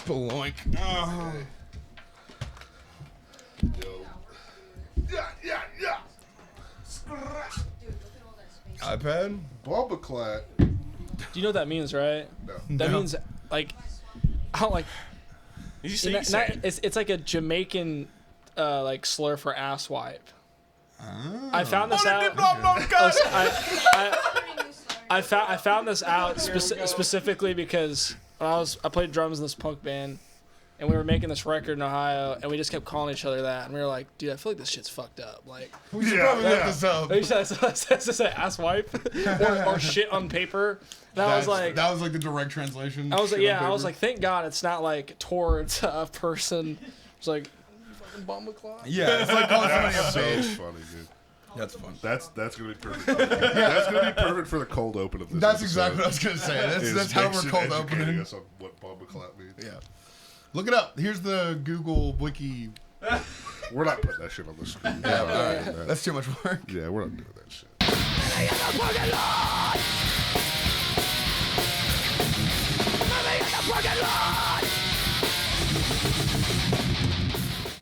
Spelunk. Oh. Yo. Yeah. iPad? Bombaclat. Do you know what that means, right? No. That means like, I don't like. Did you say you say it? It's like a Jamaican like slur for ass wipe. Oh. I found this out. I found this out specifically because when I played drums in this punk band, and we were making this record in Ohio, and we just kept calling each other that, and we were like, "Dude, I feel like this shit's fucked up." Like, We should probably look this up. they said ass wipe or shit on paper. And I was like, that was like the direct translation. I was like, shit on yeah, I was paper. like, thank God it's not like towards a person. It's like, you fucking bum with claw. Yeah, it's like calling somebody a That's so bitch. funny, dude. That's fun. That's gonna be perfect. That's gonna be perfect for the cold open of this. That's episode, exactly what I was gonna say. That's how we're Nixon cold educating opening. us on what bombaclat means. Yeah. Look it up. Here's the Google wiki. We're not putting that shit on the screen. Yeah, We're not all right. doing that. That's too much work. Yeah, we're not doing that shit.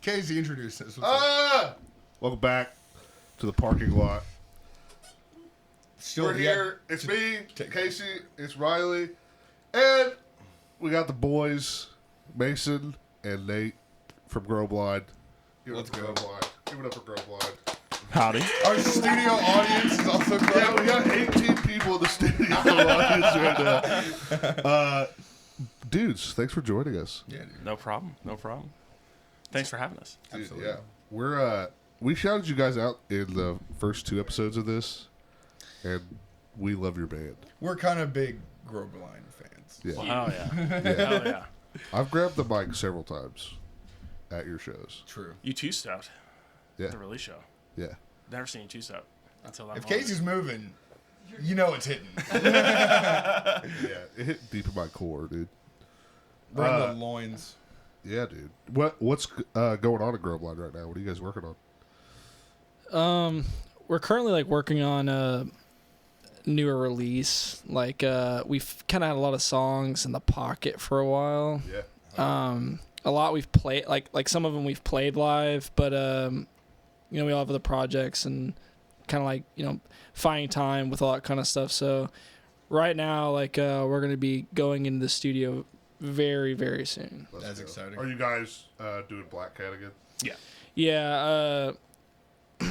Casey introduced us. What's up? Welcome back to the parking lot. Still We're here. It's me, Casey. It's Riley, and we got the boys, Mason and Nate from Grow Blind. Give it up Let's for go. Grow Blind. Give it up for Grow Blind. Howdy. Our studio audience is also Yeah, we growing. got 18 people in the studio audience right now. Dudes, thanks for joining us. Yeah, dude. No problem. Thanks for having us. Dude, Absolutely. yeah, we shouted you guys out in the first 2 episodes of this, and we love your band. We're kind of big Grow Blind fans. Yeah, Oh yeah. Yeah. Hell yeah. I've grabbed the mic several times at your shows. True. You two stepped. Yeah. The release show. Yeah, Never seen you two step until that If moment. Casey's moving, you know it's hitting. yeah, it hit deep in my core, dude. Bring the loins. Yeah, dude. What's going on at Grow Blind right now? What are you guys working on? We're currently like working on a newer release. Like we've kind of had a lot of songs in the pocket for a while. Yeah. A lot we've played, like some of them we've played live, but you know, we all have other projects and kind of like, you know, finding time with all that kind of stuff. So right now, like we're gonna be going into the studio very, very soon. That's exciting. Are you guys doing Black Cat again? Yeah. Yeah,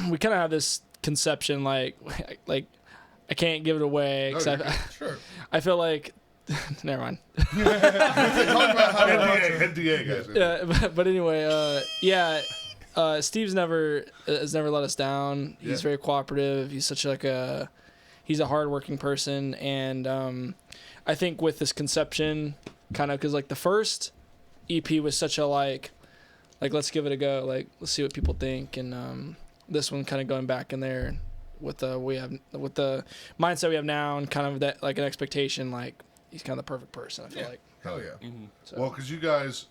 we kind of have this conception like I can't give it away No, except you're Sure. I feel like never mind. Talk about how NDA, guys. Yeah, but anyway, Steve's has never let us down. He's Yeah. very cooperative. He's such he's a hardworking person, and I think with this conception, kind of because like the first EP was such a like let's give it a go, like let's see what people think, and this one kind of going back in there with the mindset we have now, and kind of that like an expectation, like he's kind of the perfect person. I feel like. Hell yeah. Mm-hmm. So. Well, because you guys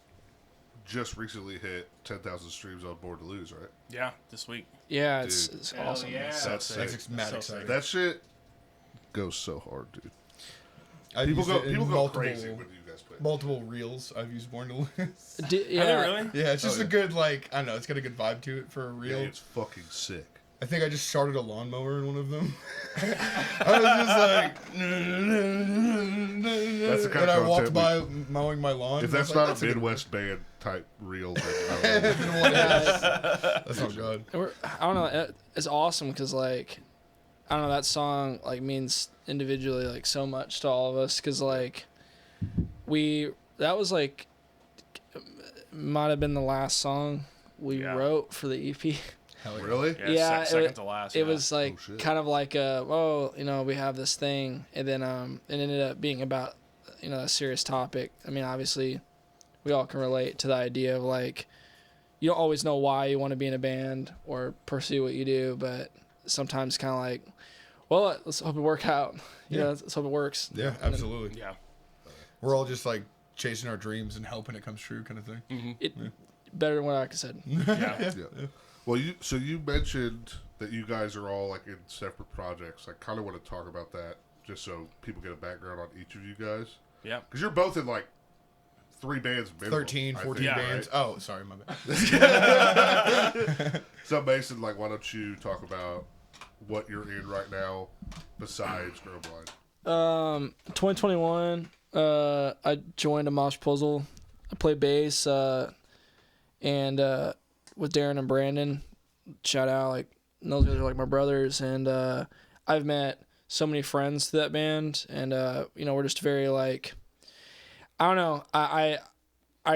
just recently hit 10,000 streams on Born to Lose, right? Yeah. This week. Yeah, Dude. it's Hell awesome. yeah. That's sick. That's mad So exciting. That shit goes so hard, dude. I've People used go it in crazy when you guys play. multiple reels. I've used Born to Lose. Have they really? Yeah, it's just Oh, a good, like, I don't know, it's got a good vibe to it for a Yeah, reel. it's fucking sick. I think I just started a lawnmower in one of them. I was just like, That's the kind and of I walked content by mowing my lawn. If and I was that's like, not a good Midwest band type reel, then I don't know. one. What is? That's not good. And I don't know. It's awesome because like, I don't know, that song like means individually like so much to all of us because like that was like might have been the last song we Yeah. wrote for the EP. Hell yeah. Really? Yeah, Second to last. It was like Oh, shit. kind of like you know, we have this thing, and then it ended up being about, you know, a serious topic. I mean, obviously, we all can relate to the idea of like, you don't always know why you want to be in a band or pursue what you do, but sometimes kind of like, well, let's hope it work out. You know, let's hope it works. Yeah, And then absolutely. Yeah. We're all just like chasing our dreams and hoping it comes true kind of thing. Mm-hmm. Better than what I said. Yeah. Yeah. Well, you mentioned that you guys are all like in separate projects. I kind of want to talk about that just so people get a background on each of you guys. Yeah. Because you're both in like 3 bands minimum. 13, 14 Yeah, bands. right? Oh, sorry, my bad. So Mason, like, why don't you talk about what you're in right now besides Grow Blind? 2021, I joined a mosh puzzle. I play bass, and with Darren and Brandon, shout out, like, those guys are like my brothers, and I've met so many friends through that band, and we're just very, like, I don't know, I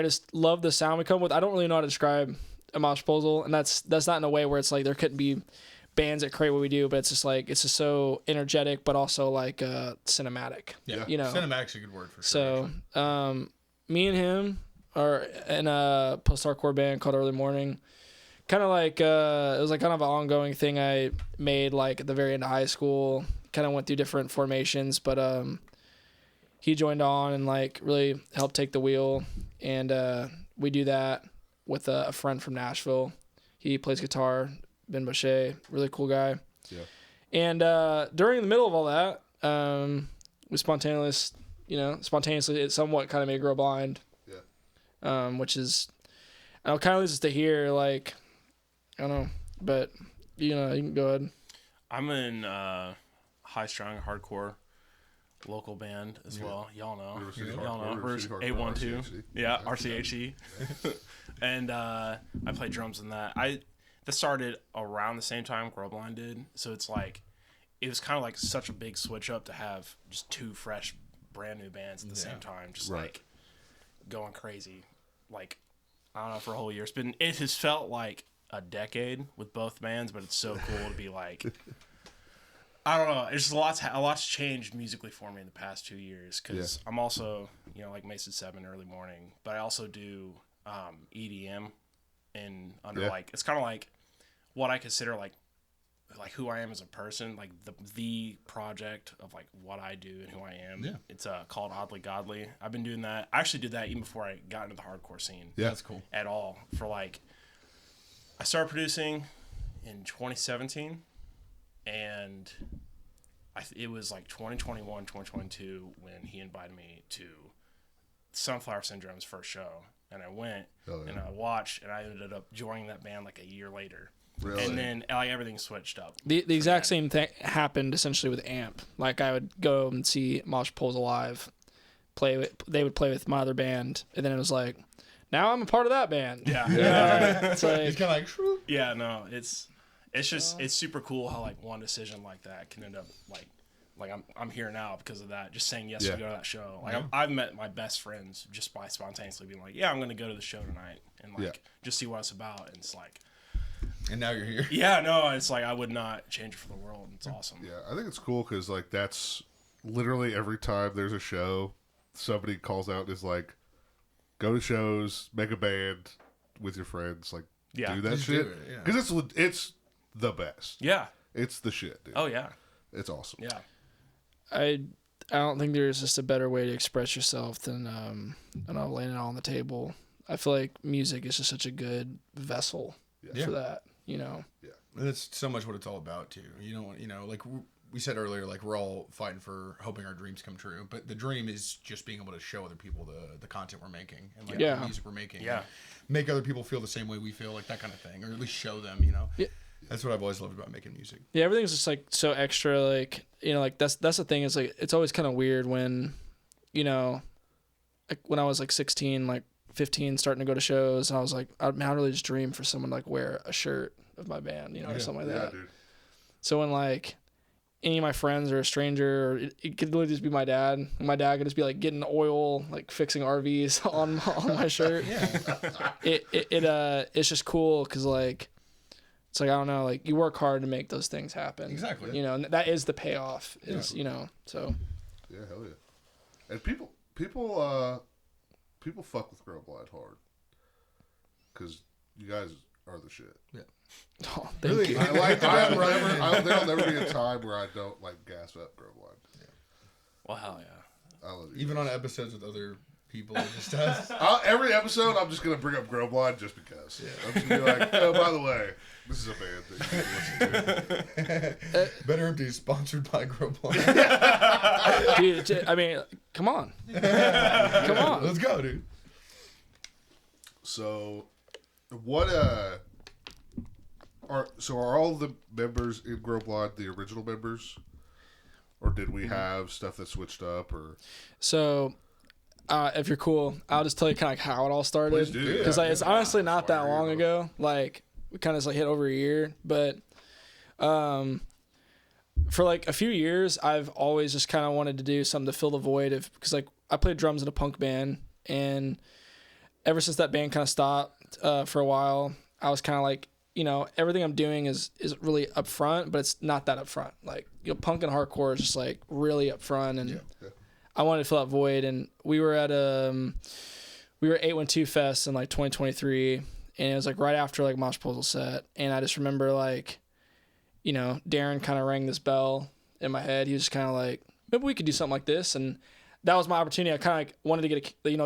just love the sound we come with. I don't really know how to describe a mosh puzzle, and that's not in a way where it's like there couldn't be bands that create what we do, but it's just so energetic, but also like cinematic. Yeah, cinematic's a good word for sure. So me and him are in a post-hardcore band called Early Morning. Kind of like it was like kind of an ongoing thing I made like at the very end of high school. Kind of went through different formations, but he joined on and like really helped take the wheel, and we do that with a friend from Nashville. He plays guitar, Ben Boucher, really cool guy. Yeah. And during the middle of all that, we spontaneously it somewhat kind of made Grow Blind. Yeah. Which is, I know, kind of leads us to here, like, I don't know, but you can go ahead. I'm in high strung hardcore local band as well. Y'all know. We're 812. Yeah, RCHE. And I play drums in that. That started around the same time Grow Blind did, so it's like it was kind of like such a big switch up to have just 2 fresh, brand new bands at the same time, just like going crazy. Like, I don't know, for a whole year. It has felt like a decade with both bands, but it's so cool to be like, I don't know. It's just a lot's changed musically for me in the past 2 years, because I'm also, like Mason 7 Early Morning, but I also do EDM and under like, it's kind of like what I consider like who I am as a person, like the project of like what I do and who I am. Yeah. It's called Oddly Godly. I've been doing that. I actually did that even before I got into the hardcore scene. Yeah, that's cool. At all. For like, I started producing in 2017, and it was like 2021, 2022 when he invited me to Sunflower Syndrome's first show, and I went and I watched, and I ended up joining that band like a year later. Really? And then like everything switched up. The exact same thing happened essentially with Amp. Like, I would go and see Mosh Pulls live, they would play with my other band, and then it was like, now I'm a part of that band. Yeah. It's like, It's kind of like, shrew. Yeah, no, it's just it's super cool how like one decision like that can end up like I'm here now because of that. Just saying yes to go to that show. Like, I've met my best friends just by spontaneously being like, yeah, I'm gonna go to the show tonight and like just see what it's about. And it's like, And now you're here. yeah, no, it's like I would not change it for the world. It's awesome. Yeah, I think it's cool because like that's literally every time there's a show, somebody calls out and is like, go to shows, make a band with your friends, like do that shit. Because it's the best. Yeah. It's the shit, dude. Oh yeah. It's awesome. Yeah. I don't think there's just a better way to express yourself than laying it all on the table. I feel like music is just such a good vessel for that, Yeah. And that's so much what it's all about too. Like we said earlier, like we're all fighting for hoping our dreams come true, but the dream is just being able to show other people the content we're making and like the music we're making. Yeah. Make other people feel the same way we feel, like that kind of thing, or at least show them. Yeah. That's what I've always loved about making music. Yeah, everything's just like so extra. Like, like that's the thing. Is like it's always kind of weird when, like when I was like 16, like 15, starting to go to shows, and I was like, I really just dream for someone to like wear a shirt of my band, or something like that. Dude. So when like any of my friends or a stranger, or it could literally just be my dad. And my dad could just be like getting oil, like fixing RVs on my shirt. It's just cool because like. It's like, I don't know, like you work hard to make those things happen. Exactly. And that is the payoff. So. Yeah, hell yeah. And people fuck with Grow Blind hard. Because you guys are the shit. Yeah. Oh, thank you. There'll never be a time where I don't like gas up Grow Blind. Yeah. Well, hell yeah. I love you. Even on episodes with other people, it just does. Every episode, I'm just gonna bring up Grow Blind just because. Yeah. I'm just gonna be like, oh, by the way, this is a band that you can listen to. Better Empty is sponsored by Grow Blind. Dude, I mean, come on. Come on. Let's go, dude. So, what are all the members in Grow Blind the original members, or did we have stuff that switched up? Or so, if you're cool, I'll just tell you kind of like how it all started. Please do, because it's honestly not that long ago. Like we kind of just like hit over a year, but for like a few years, I've always just kind of wanted to do something to fill the void of, because like I played drums in a punk band, and ever since that band kind of stopped for a while, I was kind of like, you know, everything I'm doing is really upfront, but it's not that upfront. Like, you know, punk and hardcore is just like really upfront, and I wanted to fill that void. And we were at 812 Fest in like 2023, and it was like right after like Mosh Proposal set, and I just remember like, you know, Darren kind of rang this bell in my head. He was just kind of like, maybe we could do something like this, and that was my opportunity. I kind of like wanted to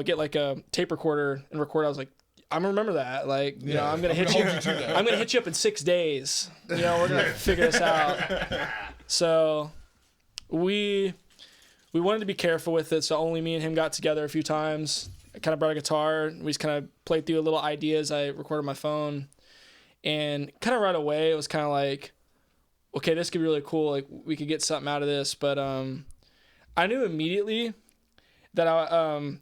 get like a tape recorder and record. I was like, I'm gonna remember that. Like, you know, I'm gonna hit you. I'm gonna hit you up in 6 days. You know, we're gonna figure this out. So, we wanted to be careful with it. So only me and him got together a few times. I kind of brought a guitar. We just kind of played through a little ideas I recorded on my phone, and kind of right away it was kind of like, okay, this could be really cool. Like, we could get something out of this. But I knew immediately that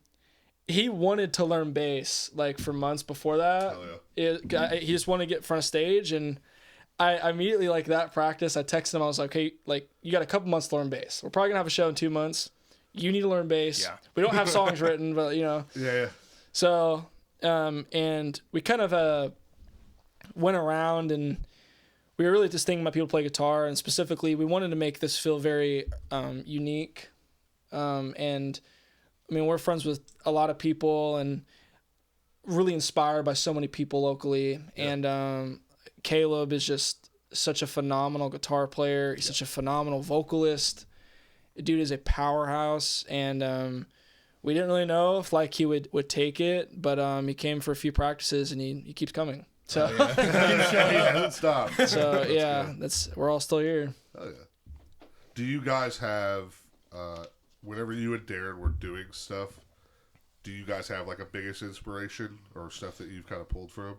he wanted to learn bass like for months before that. He just wanted to get in front of stage, and I immediately, like that practice, I texted him. I was like, hey, like, you got a couple months to learn bass. We're probably gonna have a show in 2 months. You need to learn bass. Yeah. We don't have songs written, but you know. Yeah. So and we kind of went around, and we were really just thinking about people to play guitar, and specifically we wanted to make this feel very unique. And I mean, we're friends with a lot of people and really inspired by so many people locally. Yeah. And Caleb is just such a phenomenal guitar player. He's such a phenomenal vocalist. The dude is a powerhouse. And we didn't really know if like he would take it, but he came for a few practices, and he keeps coming. So he doesn't stop. So yeah, we're all still here. Oh yeah. Do you guys have whenever you and Darren were doing stuff, do you guys have like a biggest inspiration or stuff that you've kind of pulled from?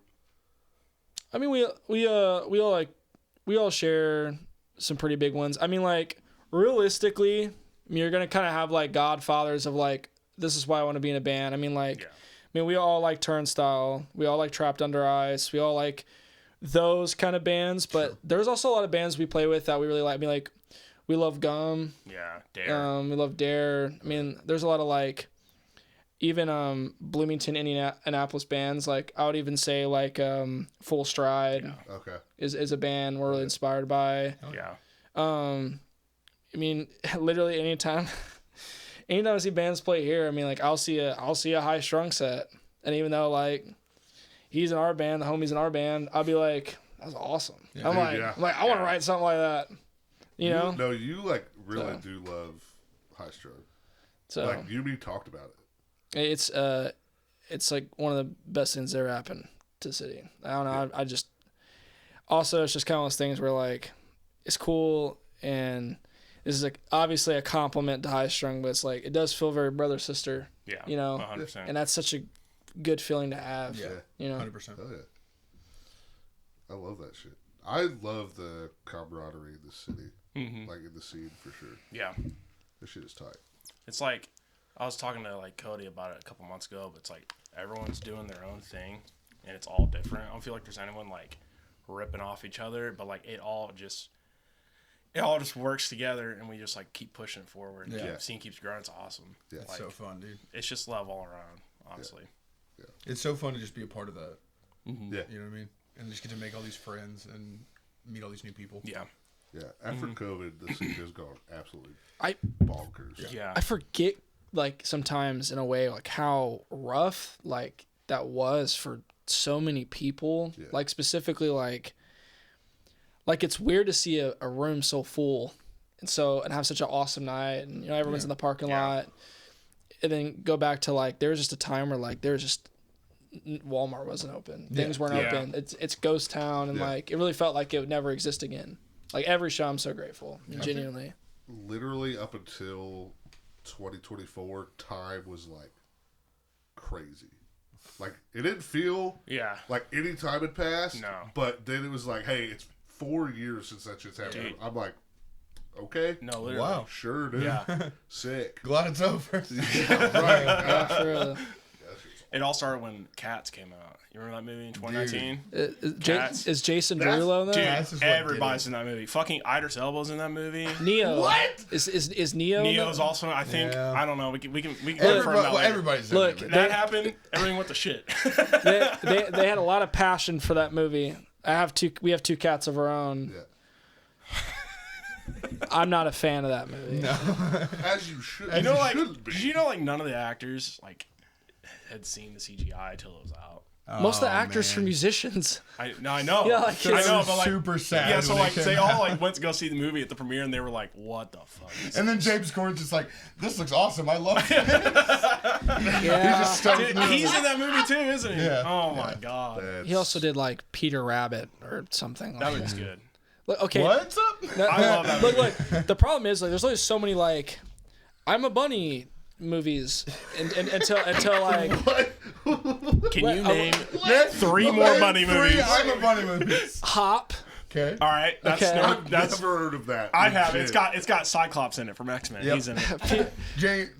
I mean, we all share some pretty big ones. I mean, like, realistically, I mean, you're gonna kind of have like godfathers of like, this is why I want to be in a band. I mean, like, we all like Turnstile, we all like Trapped Under Ice, we all like those kind of bands. But there's also a lot of bands we play with that we really like. I mean, like, we love Gum. Yeah, Dare. We love Dare. I mean, there's a lot of like, even Bloomington, Indianapolis bands. Like, I would even say like Full Stride. Okay. Is a band we're really inspired by. Yeah. I mean, literally anytime I see bands play here, I mean, like, I'll see a High Strung set, and even though like he's in our band, the homie's in our band, I'll be like, that's awesome. Yeah, I'm like, I want to write something like that. You know? No, you like really do love High Strung. So like you talked about it. It's like one of the best things that ever happened to the city. I don't know. Yeah. I just also, it's just kind of those things where like it's cool, and this is like obviously a compliment to High Strung, but it's like it does feel very brother sister. Yeah. You know, 100%. And that's such a good feeling to have. Yeah. You know, 100%. Oh yeah. I love that shit. I love the camaraderie in the city. Mm-hmm. Like in the scene for sure. Yeah. This shit is tight. It's like, I was talking to like Cody about it a couple months ago, but it's like everyone's doing their own thing, and it's all different. I don't feel like there's anyone like ripping off each other, but like it all just works together, and we just like keep pushing forward. Yeah. The scene keeps growing. It's awesome. Yeah. It's like, so fun, dude. It's just love all around, honestly. Yeah. It's so fun to just be a part of that. Mm-hmm. Yeah. You know what I mean? And just get to make all these friends and meet all these new people. Yeah. Yeah. After COVID, the scene has gone absolutely bonkers. Yeah. I forget, like, sometimes in a way, like, how rough, like, that was for so many people. Yeah. Like, specifically, like it's weird to see a room so full and have such an awesome night, and, you know, everyone's in the parking lot. And then go back to, like, there was just a time where, like, there was just Walmart wasn't open. Things weren't open. It's ghost town, and like it really felt like it would never exist again. Like every show, I'm so grateful, genuinely. Literally up until 2024, time was like crazy Like, it didn't feel like any time had passed. No. But then it was like, hey, it's 4 years since that shit's happened. Dude. I'm like, okay. No, literally. Wow. Sure, dude. Yeah. Sick. Glad it's over. Right. It all started when Cats came out. You remember that movie in 2019? Is Jason Derulo in that? Dude, everybody's in that movie. Fucking Idris Elba's in that movie. Neo. What? Is Neo? Neo's also, I think. Yeah. I don't know. We can everybody's in Look, it. that happened. Everything went to shit. they had a lot of passion for that movie. We have 2 cats of our own. Yeah. I'm not a fan of that movie. No. As you should. You know, like, did you know, like, none of the actors, like, had seen the CGI till it was out? Most of the actors are musicians. I know. Yeah, like, I know, but like, super sad. yeah, so like they all like went to go see the movie at the premiere, and they were like, "What the fuck?" And then James Corden's just like, "This looks awesome. I love it." Yeah. He's just stuck. He's in that movie too, isn't he? Yeah. Oh my god. He also did like Peter Rabbit or something. That Like movie's good. Look, okay. What's up? I love that movie. Look, the problem is like there's always so many like I'm a Bunny movies until like Can you name 3 more Bunny movies? I'm a Bunny movies. Hop. Okay. All right, that's Okay. I've that's. never heard of that. I have. Legit. It's got Cyclops in it from X-Men. Yep. He's in it.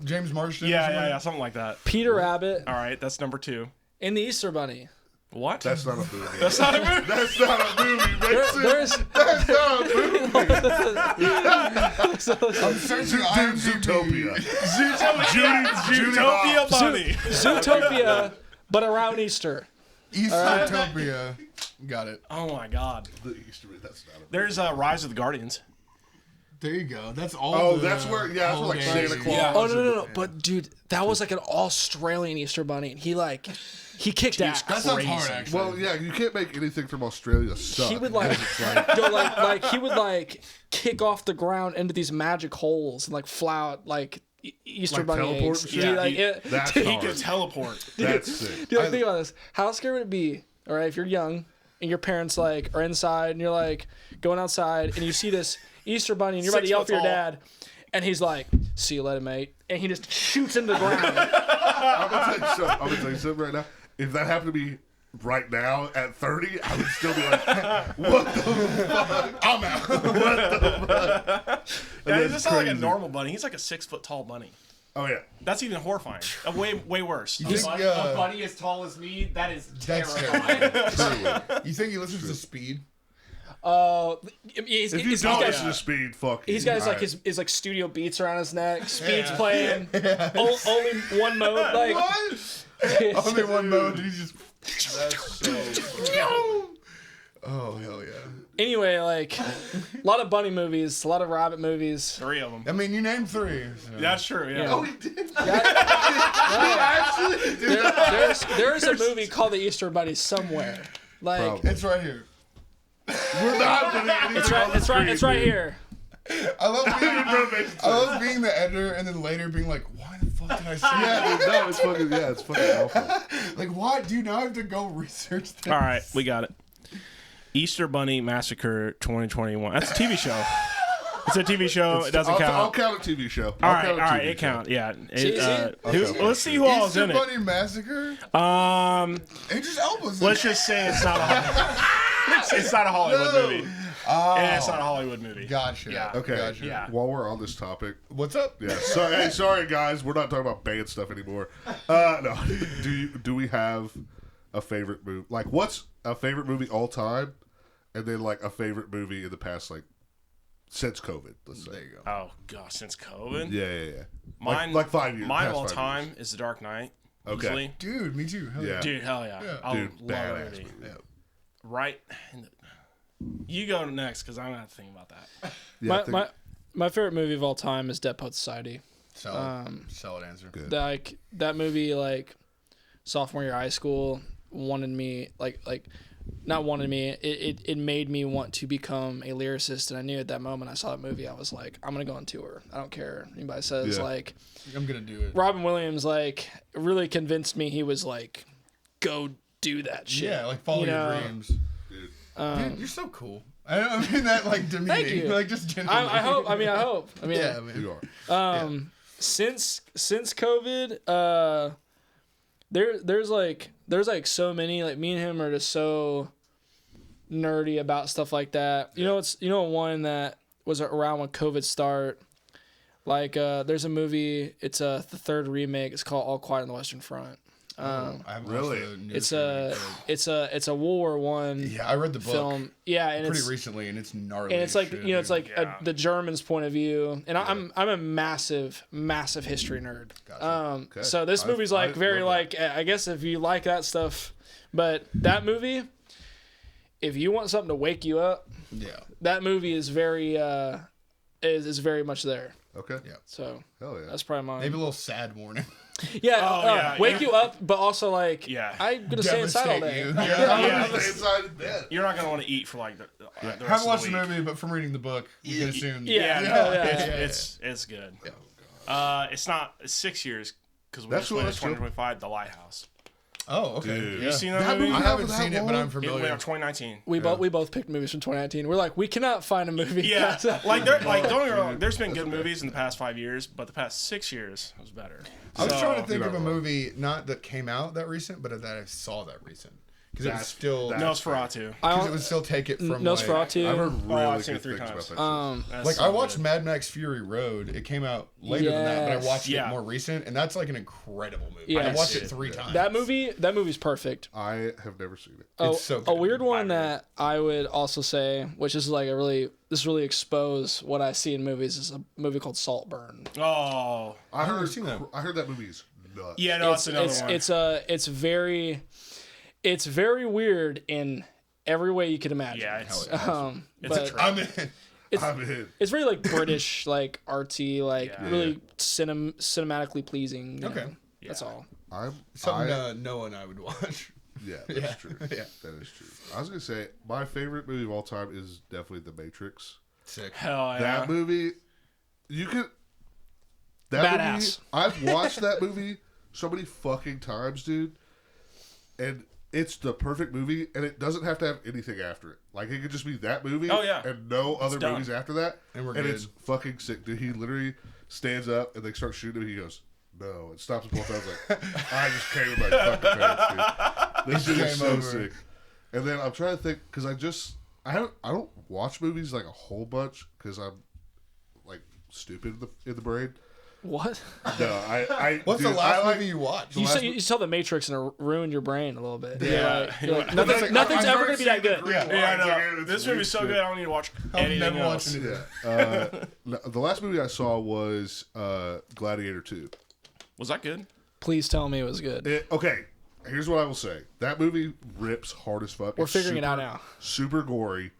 James Marsden. Yeah, something like that. Peter Rabbit All right, that's number 2. and the Easter Bunny. What? That's not a movie. That's not a movie. That's not a movie, Mason. There's That's not a movie. I'm searching Zootopia. Zootopia Bunny. Zootopia, but around Easter. Eastopia. Got it. Oh my god. The Easter egg, that's not a movie. There's Rise of the Guardians. There you go. That's all. Oh, that's where like holidays. Santa Claus. Yeah. Oh no! But dude, that was like an Australian Easter Bunny, and he kicked ass. That sounds Crazy. hard, actually. Well, yeah, you can't make anything from Australia suck. He would like, he would like kick off the ground into these magic holes and like fly out like Easter Like Bunny teleport eggs. and Dude, shit? like, That's He hard. could teleport. That's sick. dude, like, think about this. How scary would it be? All right, if you're young and your parents like are inside and you're like going outside and you see this Easter Bunny and you're about to 6 yell foot for your tall. dad, and he's like, "See you later, mate," and he just shoots into the ground. I'm gonna tell you something right now. If that happened to me right now at 30, I would still be like, "What the fuck? I'm out." What the fuck? Yeah, he's just not like a crazy. normal bunny. He's like a 6 foot tall bunny. Oh yeah. That's even horrifying. Way worse. You A think, bunny as tall as me? That is That's terrifying. you think he listens to Speed? He's, If you he's don't got, listen to Speed, fuck you. he's got his like Alright. his like studio beats around his neck. Speed's playing. Only one mode. Like What? Only one mode. And he's just. That's so. Oh hell yeah! anyway, like a lot of bunny movies, a lot of rabbit movies. 3 of them. I mean, you named 3. So. That's true. Yeah. Yeah. Oh, he did. There's a movie called The Easter Bunny somewhere. Like Probably. It's right here. We're not doing anything. it's right here. I love being the editor and then later being like, why the fuck did I say that? No, it's fucking alpha. Like, why? Do you now have to go research this? All right, we got it. Easter Bunny Massacre 2021. That's a TV show. It's a TV show. It doesn't count. I'll count a TV show. All right, it counts. Yeah. Let's see who all is Easter in Bunny Massacre? it. Idris Elba's in Let's it. just say it's not a it's not a Hollywood movie. Oh, And it's not a Hollywood movie. Gotcha. Yeah. Okay. Gotcha. Yeah. While we're on this topic, What's up? yeah. Sorry, guys. We're not talking about band stuff anymore. No. Do we have a favorite movie? Like, what's a favorite movie all time, and then like a favorite movie in the past, like since COVID? Let's say. There you go. Oh gosh, since COVID. Yeah. Mine, like 5 years. Mine past of all 5 time years. is The Dark Knight. Okay. Easily. Dude, me too. Hell Yeah. Dude, hell yeah. Yeah. I Dude, love that badass movie. movie. Right. You go next because I'm gonna have to think about that. Yeah, I think- My favorite movie of all time is Dead Poet Society. Solid answer. Good. Like that movie, like sophomore year of high school, wanted me not wanted me. It made me want to become a lyricist, and I knew at that moment I saw that movie, I was like, I'm gonna go on tour. I don't care what anybody says. Yeah. Like I'm going to do it. Robin Williams, like really convinced me. He was like, go do that shit. Yeah, like follow You your know? dreams. Dude, you're so cool. I don't mean that like demeaning. Thank you. Like just genuinely. I hope. I mean, Yeah, man. You are. since COVID, there's like so many, like me and him are just so nerdy about stuff like that. You know one that was around when COVID started. Like there's a movie. It's the third remake. It's called All Quiet on the Western Front. I haven't really? It's a World War One. Yeah, I read the book. Film. Yeah, and pretty recently, and it's gnarly. And it's like shit, it's like the Germans' point of view. And I'm a massive history nerd. Gotcha. Okay. So this movie's like very like I guess if you like that stuff, but that movie, if you want something to wake you up, that movie is very is very much there. Okay. Yeah. So hell yeah, that's probably mine. Maybe a little sad morning. Wake you up, but also like I'm gonna stay inside all day. Stay inside in bed. You're not gonna want to eat for like the Haven't rest watched of the the week. movie, but from reading the book, you can assume. It's good. Yeah. It's 6 years because we That's just went in what- 2025. The Lighthouse. Oh, okay. Dude. Yeah. You seen that movie? I haven't That seen it, but long? I'm It familiar. went in 2019. We both picked movies from 2019. We're like, we cannot find a movie. Yeah, like don't get me wrong. There's been good movies in the past 5 years, but the past 6 years was better. I was trying to think You're of a not wrong. movie not that came out that recent, but that I saw that recent because it was still Nosferatu. because it would still take it from Nosferatu. I've heard really I've seen good it 3 things times. about that shit. That's Like so I watched good. Mad Max Fury Road. It came out later than that, but I watched Yeah. it more recent, and that's like an incredible movie. Yes. I watched it 3 times. That movie's perfect. I have never seen it. It's so A good. weird one that I would also say, which is like this really expose what I see in movies, is a movie called Saltburn. Oh, I never heard seen that. I heard that movie is nuts. yeah, no, it's another one. It's very weird in every way you could imagine. Yeah, it's but a trip. I'm in. I'm in. it's very like British, like artsy, like Yeah. really cinematically pleasing. you Okay. know. That's all. Something Noah and I would watch. Yeah, that's true. Yeah. That is true. I was gonna say my favorite movie of all time is definitely The Matrix. Sick. Hell yeah. That movie, you could. That Badass. movie, I've watched that movie so many fucking times, dude. And it's the perfect movie, and it doesn't have to have anything after it. Like it could just be that movie. Oh, yeah. And no other done. movies after that. And we're it's good. fucking sick, dude. He literally stands up and they start shooting him. He goes, "No," and stops them both. I was like, I just came with my fucking pants, dude. This shit is Game so over. sick. And then I'm trying to think because I don't watch movies like a whole bunch because I'm like stupid in the brain. What? No, I. What's dude, the last I like- movie you watched? You saw The Matrix and it ruined your brain a little bit. Yeah. You're like, But nothing's I've ever heard gonna be that good. Green Yeah. Yeah, I Lines, know. it's This weird movie's so shit. good. I don't need to watch I'm anything never else. watching it. Yeah. The last movie I saw was Gladiator 2. Was that good? Please tell me it was good. Okay, here's what I will say. That movie rips hard as fuck. We're It's figuring it out super- now. Super gory.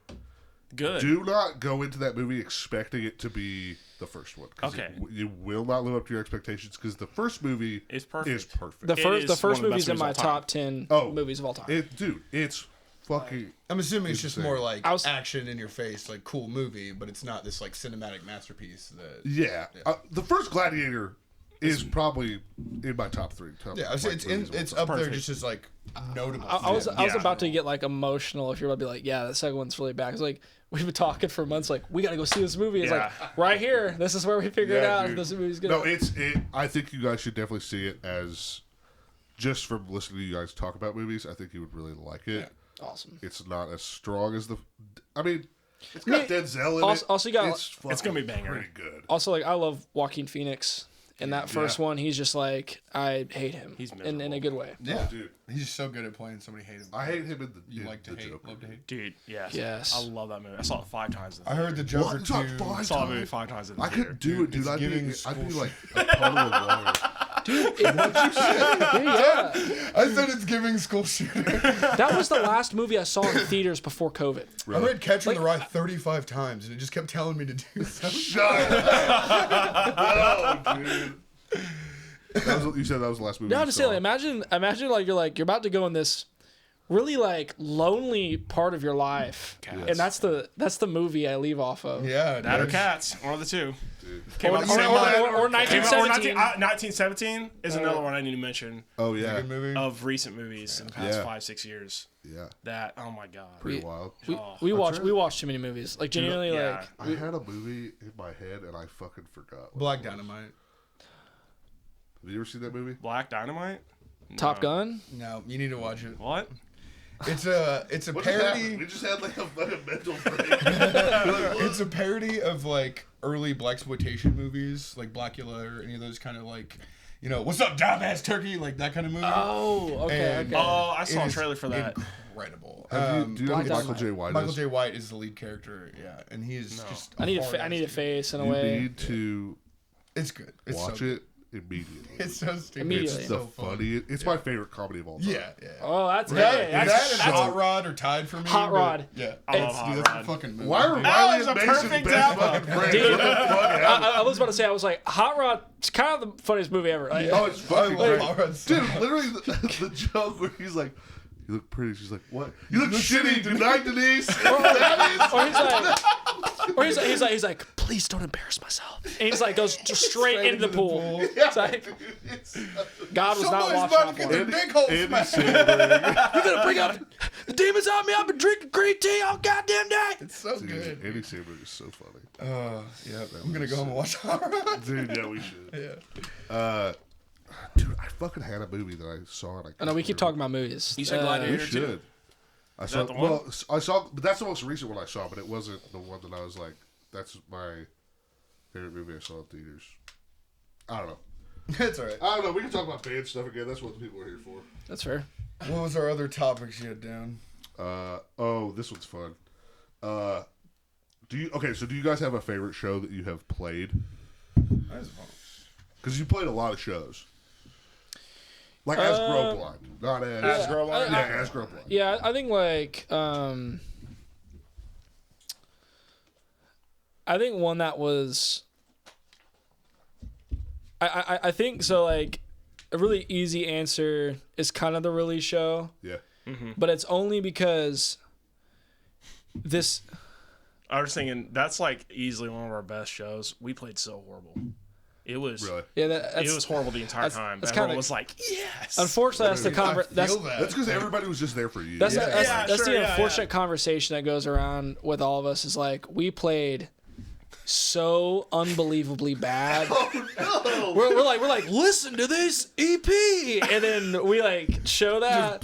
Good. Do not go into that movie expecting it to be the first one. 'Cause Okay. You will not live up to your expectations because the first movie It's perfect. is perfect. The It first is one of the movie's best in my movies of all time. top 10 Oh. movies of all time. It's fucking. I'm assuming it's just Insane. more like I was- action in your face, like cool movie, but it's not this like cinematic masterpiece. That Yeah. The first Gladiator is probably in my top 3. yeah, it's up there Perfect. just as like notable. I was Yeah. about to get like emotional if you're about to be like, yeah, that second one's really bad. It's like we've been talking for months, like we gotta go see this movie. It's Yeah. like right here, this is where we figure it out. If this movie's good. No, I think you guys should definitely see it as just from listening to you guys talk about movies. I think you would really like it. Awesome. It's not as strong as the. I mean, it's got Denzel in also- it. also you got- It's gonna be banger. Pretty good. Also, like I love Joaquin Phoenix. In that first one, he's just like I hate him. He's in a miserable. good way. yeah, dude. He's just so good at playing somebody hate him. I hate him in the. You in like to the hate, Joker. love to hate. Dude, yes. Yes. I love that movie. I saw it 5 times. I heard the Joker What? It's not too. fine. I saw that movie 5 times in the I theater. couldn't do it, dude. It's I'd giving be school like a puddle of water. Yeah, I said it's giving school shooter. that was the last movie I saw in theaters before COVID. I read Catcher in the Rye 35 times, and it just kept telling me to do something. Shut up. No, dude. You said that was the last movie. No, you I'm just saw. saying. Imagine like you're about to go in this really like lonely part of your life, and that's the movie I leave off of. Yeah, That or dude. Cats, one of the two. Or, out the same month. or 1917. 1917 is another one I need to mention Oh yeah, Good movie. of recent movies in the past Yeah. 5-6 years. yeah, That, oh my god. pretty wild. We watch too many movies. Like genuinely, Yeah. like I had a movie in my head and I fucking forgot. what Black it was. Dynamite. Have you ever seen that movie? Black Dynamite? Top Gun? No, you need to watch it. What? It's a parody. We just had like a mental break. It's a parody of like early blaxploitation movies, like Blackula or any of those kind of like, what's up, dumbass turkey, like that kind of movie. Oh, okay. Oh, I saw a trailer for that. Incredible. Do you know who Michael J. White is? Michael J. White is the lead character. Yeah, and he is just. I need a face in a way. You need to. It's good. Watch it immediately. It's so stupid. Immediately. It's so funny. It's my favorite comedy of all time. Yeah. Oh, that's that good. That's Hot Rod or tied for me. Hot Rod. Yeah. I love Hot Rod. That's a fucking movie. Why are Riley and Mason perfect best example. fucking friends? Dude, What the fuck I was about to say, I was like, Hot Rod. It's kind of the funniest movie ever. Like, Oh, it's fucking I love great. Hot Rod so Dude, much. literally the joke where he's like, "You look pretty." She's like, "What? You look shitty tonight, Denise." Or he's like, please don't embarrass myself. And he's like, goes straight into the pool. It's like, God was not watching out for him. Big hole Andy smash. Samberg. You're gonna bring out the demons out of me. I've been drinking green tea all goddamn day. It's so good. Andy Samberg is so funny. Yeah, I'm gonna go home and watch Hot Rod. Dude, yeah, we should. Yeah. Dude, I fucking had a movie that I saw. And I know we keep talking about movies. You said We Gladiator too. should. I saw. that the one? Well, I saw, but that's the most recent one I saw. But it wasn't the one that I was like, "That's my favorite movie I saw in theaters." I don't know. It's alright. I don't know. We can talk about band stuff again. That's what the people are here for. That's fair. What was our other topics you had down? Oh, this one's fun. Do you guys have a favorite show that you have played? That was fun. Because you played a lot of shows. Like as Grow Blind, not as Grow Blind? Yeah, as Grow Blind. Yeah, I think like I think one that was I think so like a really easy answer is kind of the release show. Yeah. But it's only because this I was thinking that's like easily one of our best shows. We played so horrible. It was Really? yeah it was horrible the entire time. that's Everyone kinda- was like, yes. unfortunately that's the That's That's because everybody was just there for you. That's Yeah, that's sure, the yeah, unfortunate conversation that goes around with all of us is like we played so unbelievably bad. We're like listen to this EP, and then we like show that.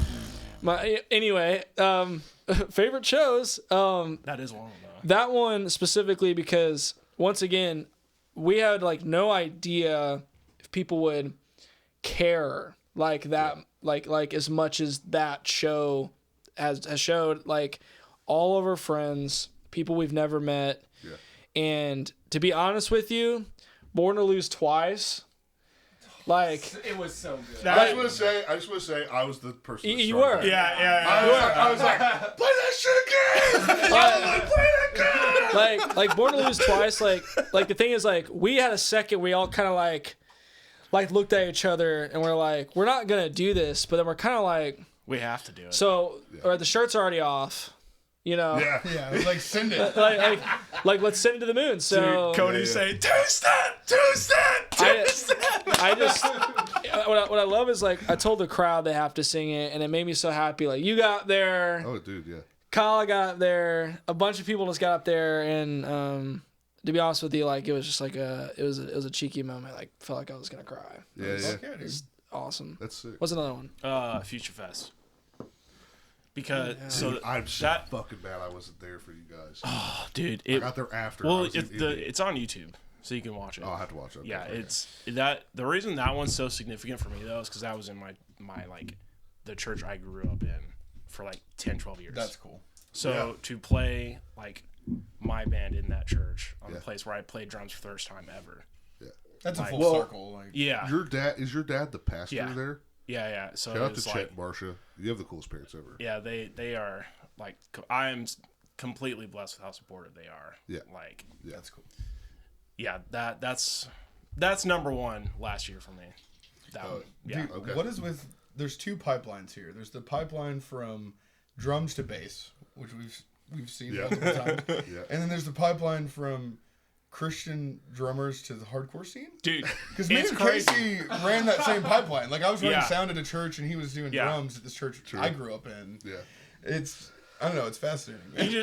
Anyway, favorite shows. That is one of them. That one specifically because once again we had like no idea if people would care like that, like as much as that show has showed. Like all of our friends, people we've never met, and to be honest with you, Born to Lose Twice. Like It was so good. I just want to say, I was the person. That you started were. that. Yeah. I was like, play that shit again. Play that again. like Born to Lose Twice. Like the thing is like we had a second. We all kind of like looked at each other and we're like, we're not gonna do this, but then we're kind of like, We have to do it. so or the shirt's already off. You know, Yeah, it was like send it. like let's send it to the moon. So Cody say, Tuesday. I just what I love is like I told the crowd they have to sing it, and it made me so happy. Like you got there, Oh, dude, yeah. Kyle got up there, a bunch of people just got up there, and to be honest with you, like it was just like it was a cheeky moment. Like felt like I was gonna cry. Yeah, Okay, yeah. dude. It's awesome. That's sick. What's another one? Future Fest. Because Dude, I'm so fucking mad I wasn't there for you guys. dude, I got there after. I well, was in Indy. it's on YouTube, so you can watch it. Oh, I'll have to watch it. Yeah, Okay. it's that the reason that one's so significant for me though is because that was in my like the church I grew up in for like 10, 12 years. That's cool. So to play like my band in that church on the place where I played drums for the first time ever. Yeah. That's a full circle. Like, Yeah. Is your dad the pastor Yeah. there? Yeah. So Shout out to it's Chet like, and Marcia. You have the coolest parents ever. yeah, they are like I am completely blessed with how supportive they are. Yeah. Like Yeah. that's cool. yeah, that's number one last year for me. That one. Yeah. Dude, Okay. what is with? There's two pipelines here. There's the pipeline from drums to bass, which we've seen multiple times, Yeah. and then there's the pipeline from Christian drummers to the hardcore scene. Dude, Because me it's and crazy. Casey ran that same pipeline. Like I was running Yeah. sound at a church, and he was doing Yeah. drums at this church I grew up in. Yeah. It's I don't know. It's fascinating.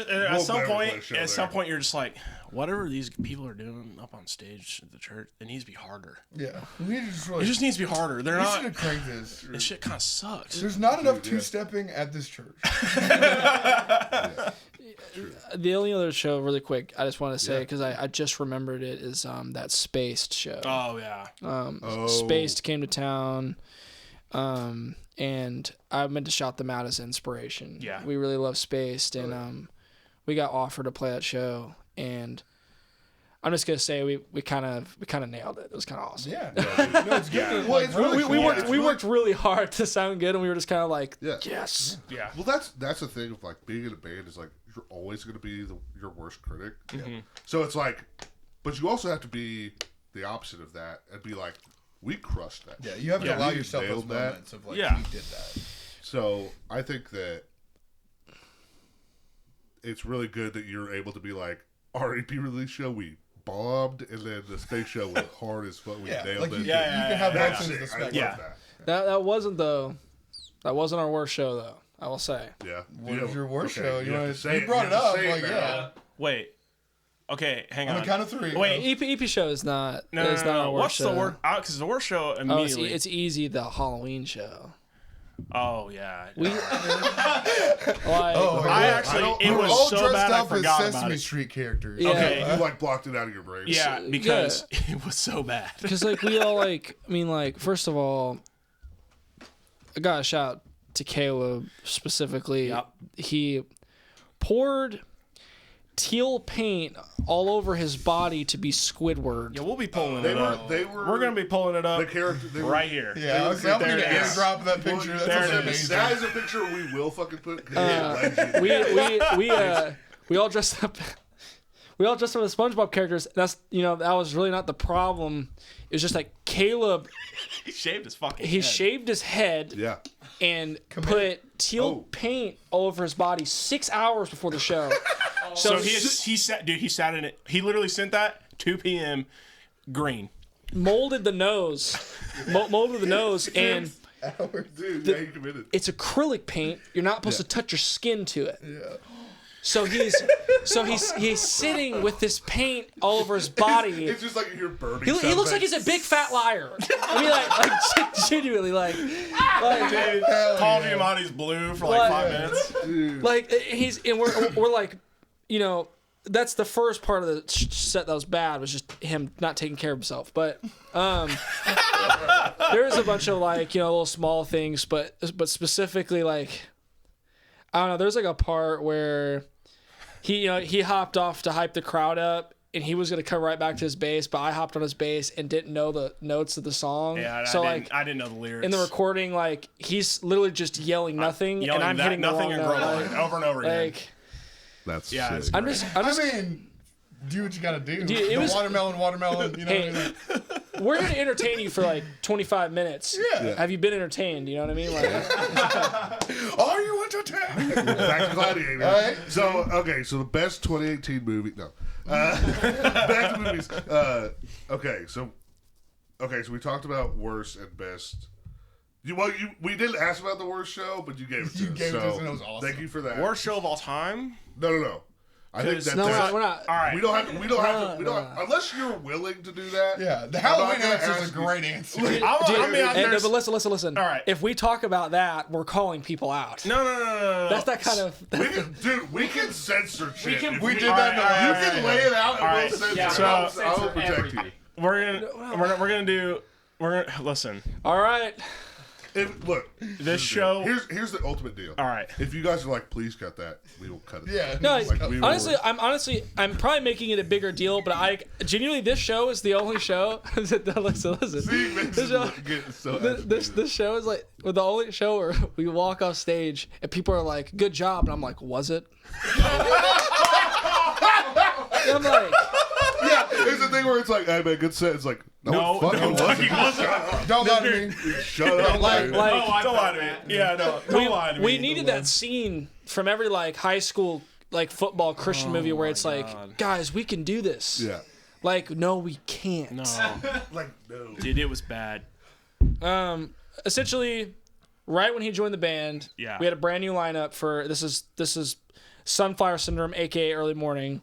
At some point, you're just like, whatever these people are doing up on stage at the church, it needs to be harder. Yeah, it just needs to be harder. They're not. Should crank this. This shit kind of sucks. There's not enough two-stepping at this church. The only other show, really quick, I just want to say because I just remembered it is that Spaced show. Oh yeah. Spaced came to town. And I meant to shout them out as inspiration. Yeah. We really love Spaced, and we got offered to play that show, and I'm just gonna say we kind of nailed it. It was kind of awesome. Yeah. No, it's good. Well, it's really we worked really hard to sound good, and we were just kind of like, yes. Yeah. Well, that's the thing of like being in a band is like you're always gonna be your worst critic. Mm-hmm. So it's like, but you also have to be the opposite of that and be like, we crushed that. Yeah, you have to allow yourself those moments of like, you did that. So I think that it's really good that you're able to be like, our EP release show, we bombed, and then the Space show went hard as fuck. We nailed it. You can have both ends of the spectrum. That wasn't our worst show though. I will say. Yeah. What was your worst show? You brought it up. Like, Wait. Okay, hang on. On the count of three. Wait, EP show is not. No. What's the worst? Because the worst show immediately. It's easy. The Halloween show. Oh yeah. We. I actually. It was all so dressed bad. up I forgot as about Sesame it. Street characters. Yeah. Okay. You like blocked it out of your brain. Yeah, because it was so bad. Because like we all like. I mean, like first of all, I got a shout to Caleb specifically. Yep. He poured teal paint all over his body to be Squidward. Yeah, we'll be pulling it up. We're gonna be pulling it up. The character right here. Yeah, I'm gonna airdrop that picture. That's amazing. That is a picture we will fucking put. We all dressed up. We all dressed up as SpongeBob characters. That was really not the problem. It was just like Caleb. He shaved his fucking. He shaved his head. Yeah. And put teal paint all over his body 6 hours before the show. So he sat in it. He literally sent that 2 p.m. green. Molded the nose. Molded the nose and. Dude, you committed. It's acrylic paint. You're not supposed to touch your skin to it. Yeah. So he's sitting with this paint all over his body. It's just like you're burning. He looks like he's a big fat liar. I mean, like genuinely, like dude, Paul Giamatti's blue for like 5 minutes. Dude. Like we're like, that's the first part of the set that was bad was just him not taking care of himself. But there was a bunch of like little small things, but specifically like I don't know. There's like a part where he hopped off to hype the crowd up, and he was gonna come right back to his bass, but I hopped on his bass and didn't know the notes of the song. Yeah, I didn't know the lyrics. In the recording, like he's literally just yelling nothing, and I'm hitting nothing the and wrong note, over and over again. Like, that's sick. I'm just. I mean, do what you gotta do. Dude, it was watermelon. Hey, we're gonna entertain you for like 25 minutes. Yeah. Have you been entertained? You know what I mean? Like, are you entertained? Back to Gladiator. All right. So the best 2018 movie. No. Back to movies. Okay, so we talked about worst and best. We didn't ask about the worst show, but you gave it to us. Gave it to us, and it was awesome. Thank you for that. Worst show of all time? No. I think that's we're not. All right. We don't have to unless you're willing to do that. Yeah, the Halloween answer is a great answer. But listen. All right. If we talk about that, we're calling people out. No. That's that kind of. We can censor shit. We did that. You can lay it out and we'll censor. So I'll protect you. We're gonna listen. All right. Look, this show. Here's the ultimate deal. All right. If you guys are like, please cut that, we will cut it. Yeah. No, I'm probably making it a bigger deal, but I genuinely this show is the only show. Listen. This show is like the only show where we walk off stage and people are like, "Good job," and I'm like, "Was it?" I'm like. Yeah, it's the thing where it's like, hey man, good set. It's like, no, it fucking wasn't. Don't lie to me. Shut up. Don't lie to me. Yeah, no. Don't lie to me. We needed that scene from every like high school like football Christian movie where it's like, guys, we can do this. Yeah. Like, no, we can't. No. Like, no. Dude, it was bad. Essentially, right when he joined the band. Yeah. We had a brand new lineup for this is Sunflower Syndrome, aka Early Morning.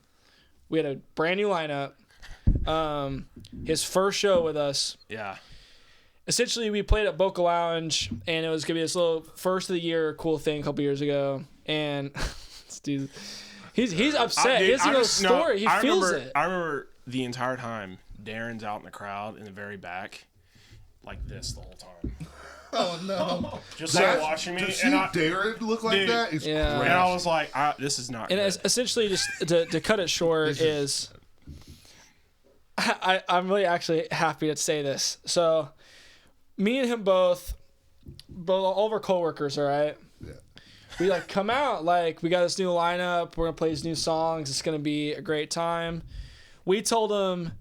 We had a brand new lineup. His first show with us. Yeah. Essentially, we played at Boca Lounge, and it was gonna be this little first of the year cool thing a couple years ago. And this dude, he's upset. He doesn't know the story. He feels it. I remember the entire time. Darren's out in the crowd in the very back, like this the whole time. Oh no! Just like watching me. To see Darren look like that is great. And I was like, this is not. And good. Essentially, just to cut it short, I'm really actually happy to say this. So, me and him both all of our coworkers, all right. Yeah. We like come out like we got this new lineup. We're gonna play these new songs. It's gonna be a great time. We told him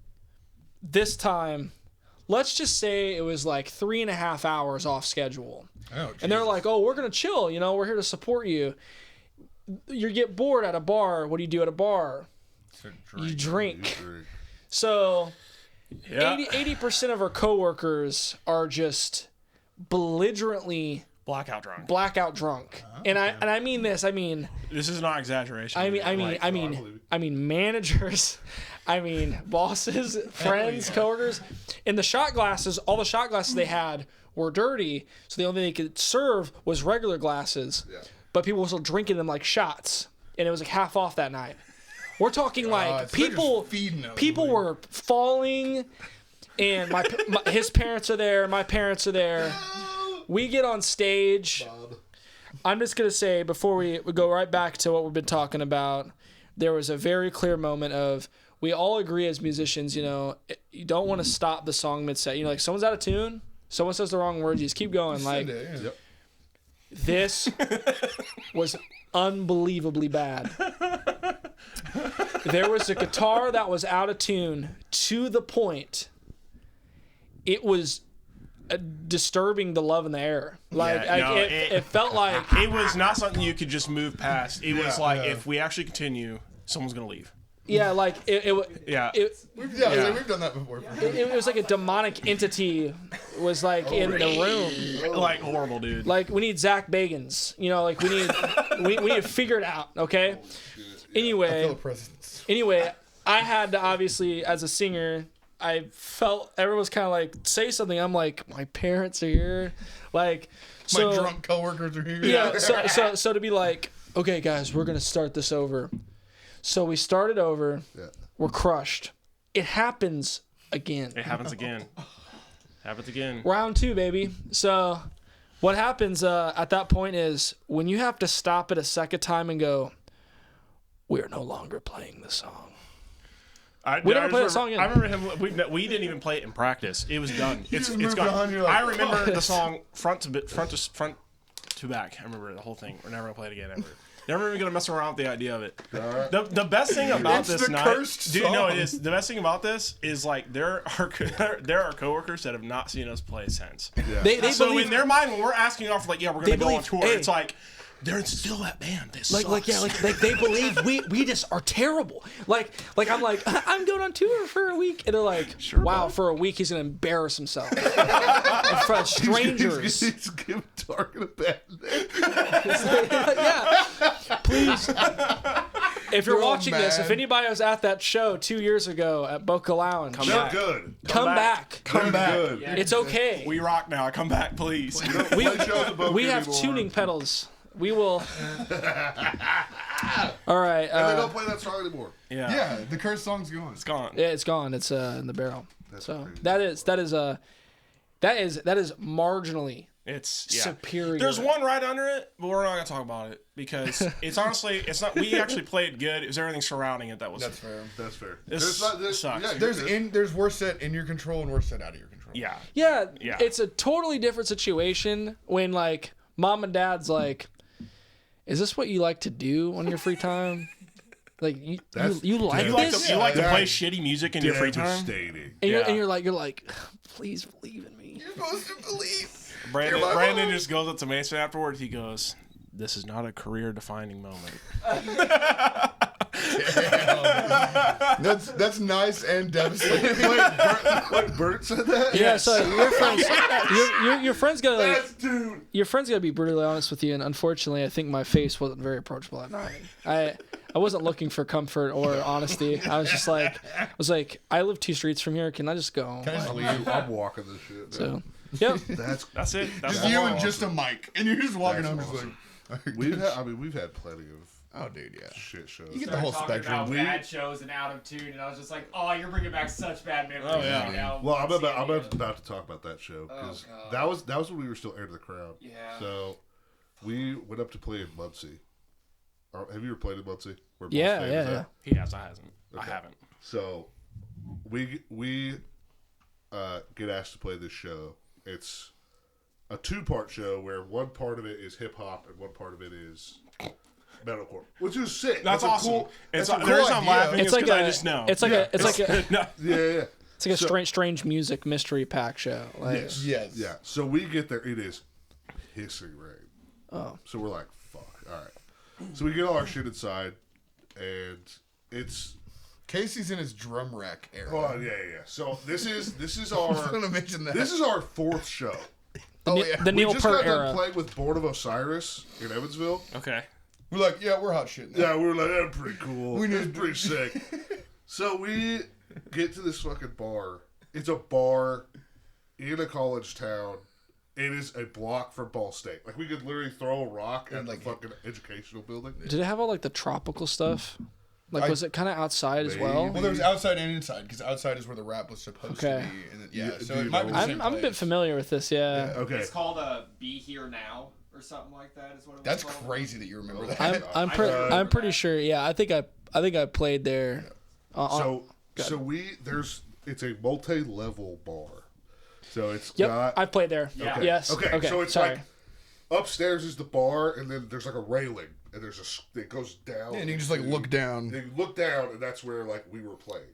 this time. Let's just say it was like 3.5 hours off schedule. Oh, and they're like, "Oh, we're gonna chill. You know, we're here to support you. You get bored at a bar. What do you do at a bar? You drink. So, 80% of our coworkers are just belligerently blackout drunk. Oh, and I mean this. I mean, this is not exaggeration. I mean managers. I mean bosses, friends, coworkers. And the shot glasses, all the shot glasses they had were dirty, so the only thing they could serve was regular glasses. Yeah. But people were still drinking them like shots, and it was like half off that night. We're talking like people were falling, and his parents are there, my parents are there. We get on stage. Bob. I'm just going to say, before we go right back to what we've been talking about, there was a very clear moment of, we all agree as musicians, you know, you don't want to stop the song mid-set. You know, like someone's out of tune, someone says the wrong words, you just keep going. Like, Yep. This was unbelievably bad. There was a guitar that was out of tune to the point it was disturbing the love in the air. Like, it felt like it was not something you could just move past. It was like, if we actually continue, someone's gonna leave. Yeah, like we've done that before. It was like a demonic entity was like in the room. Like horrible, dude. Like we need Zach Bagans. You know, like we need to figure it out. Okay. Anyway, I feel a presence. Anyway, I had to, obviously, as a singer, I felt everyone was kind of like, say something. I'm like, my parents are here. Like, so, my drunk coworkers are here. Yeah. So to be like, okay, guys, we're gonna start this over. So we started over. Yeah. We're crushed. It happens again. Happens again. Round 2, baby. So what happens at that point is when you have to stop it a second time and go, we are no longer playing the song. We never played the song again. I remember him. We didn't even play it in practice. It was done. It's gone. Like, I remember the song front to back. I remember the whole thing. We're never gonna play it again ever. Never even gonna mess around with the idea of it. The best thing about this night, dude, no, it is. The best thing about this is like there are coworkers that have not seen us play since. Yeah. They so believe, in their mind, when we're asking off, like, yeah, we're gonna go on tour. Hey, it's like they're still that band. They believe we just are terrible. Like I'm like, I'm going on tour for a week, and they're like, sure, wow, for a week he's gonna embarrass himself in front of strangers. He's giving Target a bad name. Yeah, please. If you're watching this, if anybody was at that show 2 years ago at Boca Lounge, come back. Good. It's okay. We rock now. Come back, please. We have tuning pedals. We will. All right. And they don't play that song anymore. Yeah. The cursed song's gone. It's gone. Yeah, it's gone. It's in the barrel. That's so crazy. that is marginally. It's superior. There's one right under it, but we're not gonna talk about it because it's honestly, it's not. We actually played good. It was everything surrounding it that was. That's fair. That's fair. Sucks. There's worse set in your control and worse set out of your control. Yeah. It's a totally different situation when like mom and dad's like, is this what you like to do on your free time? Like you like this? You like to play shitty music in your free time? And you're like, please believe in me. You're supposed to believe. Brandon just goes up to Mason afterwards. He goes, "This is not a career-defining moment." That's nice and devastating. Wait, Bert said that? Yeah, so your friend's gotta like, dude. your friend's gotta be brutally honest with you, and unfortunately, I think my face wasn't very approachable that night. I wasn't looking for comfort or honesty. I was like, I live 2 streets from here. Can I just go? Can I just leave? I'm walking this shit. So, yep. That's it. That's just you and just a mic, and you're just walking home, awesome. just like. We've had plenty of. Oh, dude, yeah. Shit shows. You get the whole spectrum. About bad shows and out of tune, and I was just like, "Oh, you're bringing back such bad memories." Oh, yeah. Right now. Well, I'm about to talk about that show because that was when we were still Air to the Crowd. Yeah. So we went up to play in Muncie. Have you ever played in Muncie? Where Yeah. He has. I hasn't. Okay. I haven't. So we get asked to play this show. It's a 2-part show where one part of it is hip hop and one part of it is metalcore, which is sick. That's awesome. Cool, It's that's a there's cool I'm idea. laughing. It's like I just know. It's like Yeah. It's like a strange music mystery pack show. Like, Yes. Yeah. So we get there. It is pissing rain. Oh. So we're like, fuck. All right. So we get all our shit inside, and it's. Casey's in his drum rack era. Oh yeah. So this is our. I was gonna mention that. This is our 4th show. The Neil We just Peart got done era. playing with Born of Osiris in Evansville. Okay. We're like, yeah, we're hot shit now. Yeah, we were like, that's pretty cool. We It's need- pretty sick. So we get to this fucking bar. It's a bar in a college town. It is a block from Ball State. Like, we could literally throw a rock at like- the fucking educational building. Did it have all like the tropical stuff? Like, was it kind of outside as well? Well, there was outside and inside, because outside is where the rap was supposed Okay. to be. And then, yeah, You- so do it you might be know- the same I'm a bit place. familiar with this. Yeah. Okay. It's called Be Here Now or something like that. Is what it was That's called. crazy that you remember that. I'm pretty sure. Yeah, I think I played there. It's a multi-level bar. So it's Yep, got. I played there. Yeah. Yes. Okay. So it's sorry. like upstairs is the bar, and then there's like a railing, and it goes down. Yeah, and you can just like look down. And you look down, and that's where like we were playing.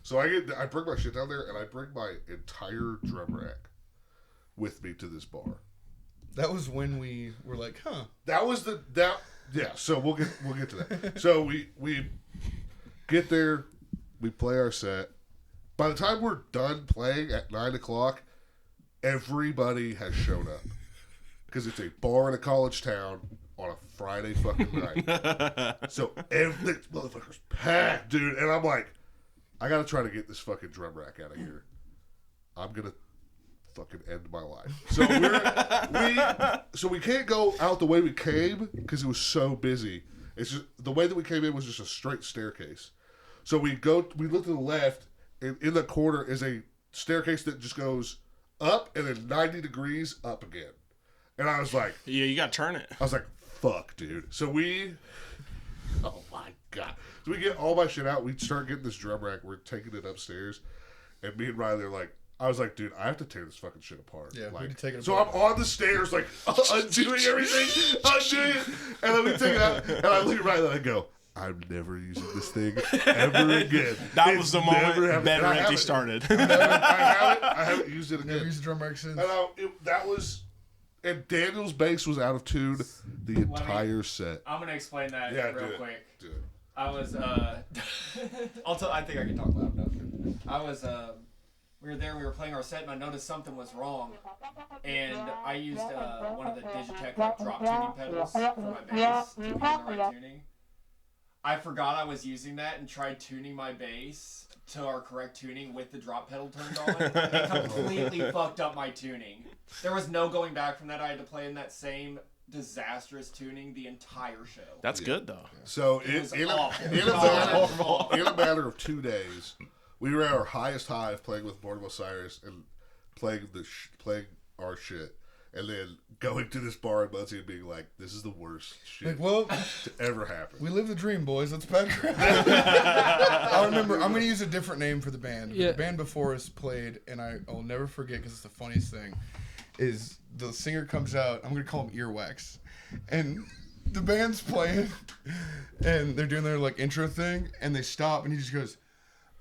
So I bring my shit down there, and I bring my entire drum rack with me to this bar. That was when we were like, huh. That was yeah. So we'll get to that. So we get there, we play our set. By the time we're done playing at 9:00, everybody has shown up because it's a bar in a college town on a Friday fucking night. So every motherfucker's packed, dude. And I'm like, I gotta try to get this fucking drum rack out of here. I'm gonna fucking end my life. So we can't go out the way we came because it was so busy. It's just the way that we came in was just a straight staircase. So we look to the left, and in the corner is a staircase that just goes up and then 90 degrees up again. And I was like, Yeah, you got to turn it. I was like, fuck, dude. So oh my God. So we get all my shit out. We start getting this drum rack. We're taking it upstairs. And me and Riley are like, I was like, dude, I have to tear this fucking shit apart. Yeah, we like, need to take it so apart. I'm on the stairs, like, undoing everything. Undoing it. And then we take it out. And I look at Riley and I go, I'm never using this thing ever again. That was the moment Better Empty started. I haven't used it again. Never used a drum rack since. And and Daniel's bass was out of tune the entire set. I'm gonna explain that Yeah, real do it. quick. Do it. I was I think I can talk loud enough. I was we were there, we were playing our set, and I noticed something was wrong. And I used one of the Digitech like drop tuning pedals for my bass to be in the right tuning. I forgot I was using that and tried tuning my bass to our correct tuning with the drop pedal turned on. It completely fucked up my tuning. There was no going back from that. I had to play in that same disastrous tuning the entire show. That's good though. So It was in awful. a matter of 2 days, we were at our highest high of playing with Born of Osiris and playing our shit, and then going to this bar in Muncie and being like, "This is the worst shit Like, well, to ever happen." we live the dream, boys. Let's back around. I remember. I'm going to use a different name for the band. Yeah. The band before us played, and I'll never forget because it's the funniest thing. Is the singer comes out? I'm going to call him Earwax, and the band's playing, and they're doing their like intro thing, and they stop, and he just goes,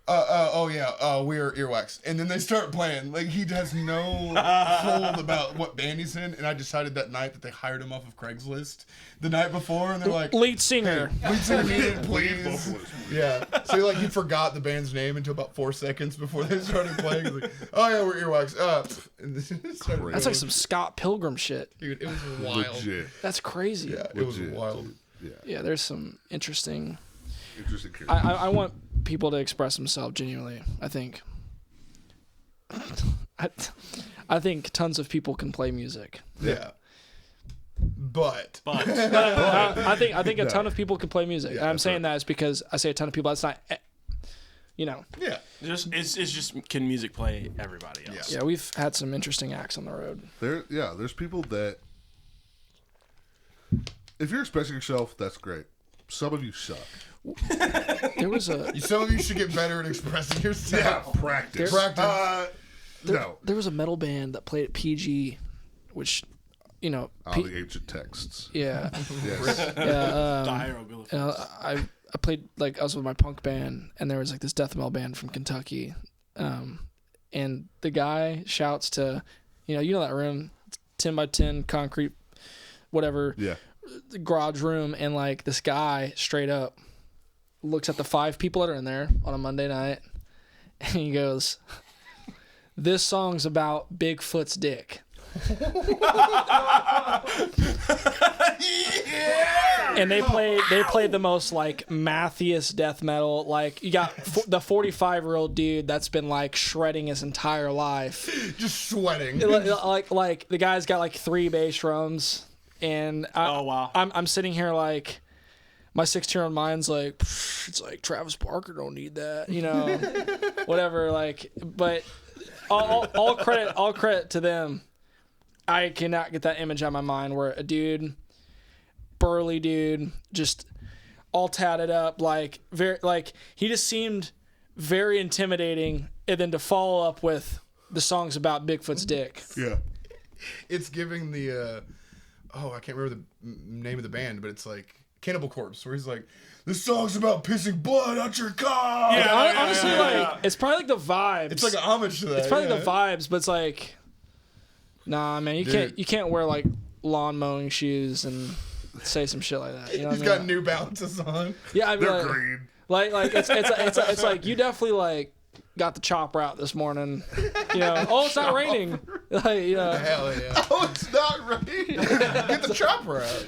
we're Earwax. And then they start playing. Like, he has no hold about what band he's in. And I decided that night that they hired him off of Craigslist the night before. And they're like, lead singer. Hey, lead singer needed, please. Yeah. So, he forgot the band's name until about 4 seconds before they started playing. He's like, oh, yeah, we're Earwax. That's like some Scott Pilgrim shit. Dude, it was wild. Legit. That's crazy. Yeah, it was wild. Dude. Yeah, there's some interesting characters. I want people to express themselves genuinely. I think tons of people can play music. Yeah. But I think a ton of people can play music. Yeah, and I'm saying that is because I say a ton of people. That's not, Yeah. It's just can music play everybody else? Yeah, we've had some interesting acts on the road. There's people that if you're expressing yourself, that's great. Some of you suck. There was some of you should get better at expressing yourself. Yeah, practice. There was a metal band that played at PG, which, the ancient texts. Yeah. Yes. Yeah. The hieroglyphs. I played I was with my punk band, and there was this death metal band from Kentucky, and the guy shouts to, that room, 10 by 10 concrete, whatever. Yeah. Garage room, and this guy straight up looks at the 5 people that are in there on a Monday night, and he goes, "This song's about Bigfoot's dick." Yeah! And they played the most mathiest death metal. You got the 45-year-old dude that's been shredding his entire life, just sweating. The guy's got 3 bass drums. And I'm sitting here my 16-year-old mind's it's Travis Barker don't need that, whatever. But all credit to them. I cannot get that image out of my mind where a dude, burly dude, just all tatted up, he just seemed very intimidating, and then to follow up with the songs about Bigfoot's dick. Yeah, it's giving the. I can't remember the name of the band, but it's Cannibal Corpse, where he's this song's about pissing blood out your cock. Yeah, honestly, it's probably the vibes. It's an homage to that. It's probably the vibes, but it's nah, man, you can't wear lawn mowing shoes and say some shit like that. He's got New Balances on. Yeah, they're green. It's you definitely got the chopper out this morning. It's not raining. Hell yeah. Oh, it's not raining. Get the chopper out.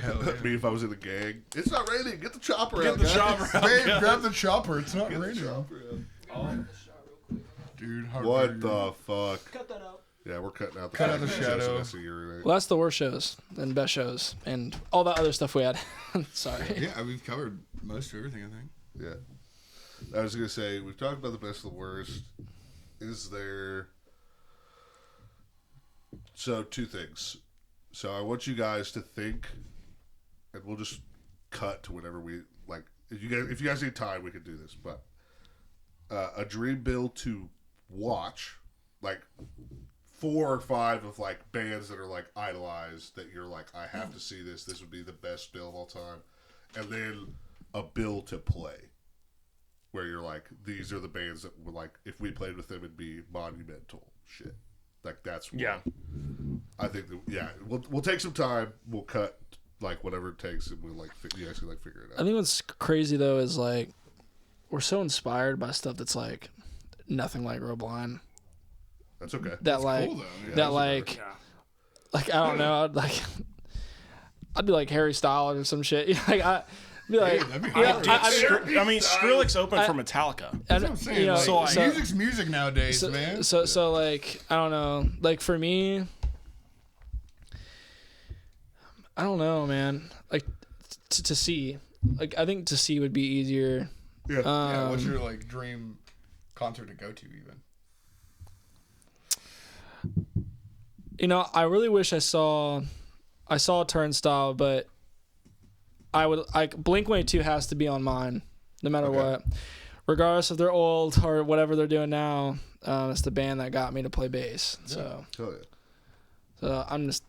Hell yeah. Me if I was in a gang. It's not raining. Get the chopper out. Get the chopper out. Babe, grab the chopper. It's not raining. Dude, what the fuck? Cut that out. Yeah, we're cutting out the shadow. Well, that's the worst shows and best shows and all that other stuff we had. Sorry. Yeah, we've covered most of everything, I think. Yeah. I was going to say, we've talked about the best and the worst. Is there... So, 2 things. So, I want you guys to think, and we'll just cut to whenever we... If you guys need time, we can do this. But a dream build to watch, 4 or 5 of bands that are idolized, that you're I have to see this. This would be the best bill of all time. And then a bill to play. Where you're these are the bands that would if we played with them, it'd be monumental shit. That's yeah. I think we'll take some time. We'll cut whatever it takes, and we'll you guys can figure it out. I think what's crazy though is we're so inspired by stuff that's nothing like Roblind. That's okay. That cool, though. Yeah, that I don't know. I'd be Harry Styles or some shit. Skrillex opened for Metallica. That's what I'm saying. Music's music nowadays, man. So I don't know. For me, I don't know, man. To see, I think to see would be easier. Yeah. What's your dream concert to go to even? I really wish I saw Turnstile, but I would Blink-182 has to be on mine, no matter what, regardless if they're old or whatever they're doing now. It's the band that got me to play bass. So, so I'm just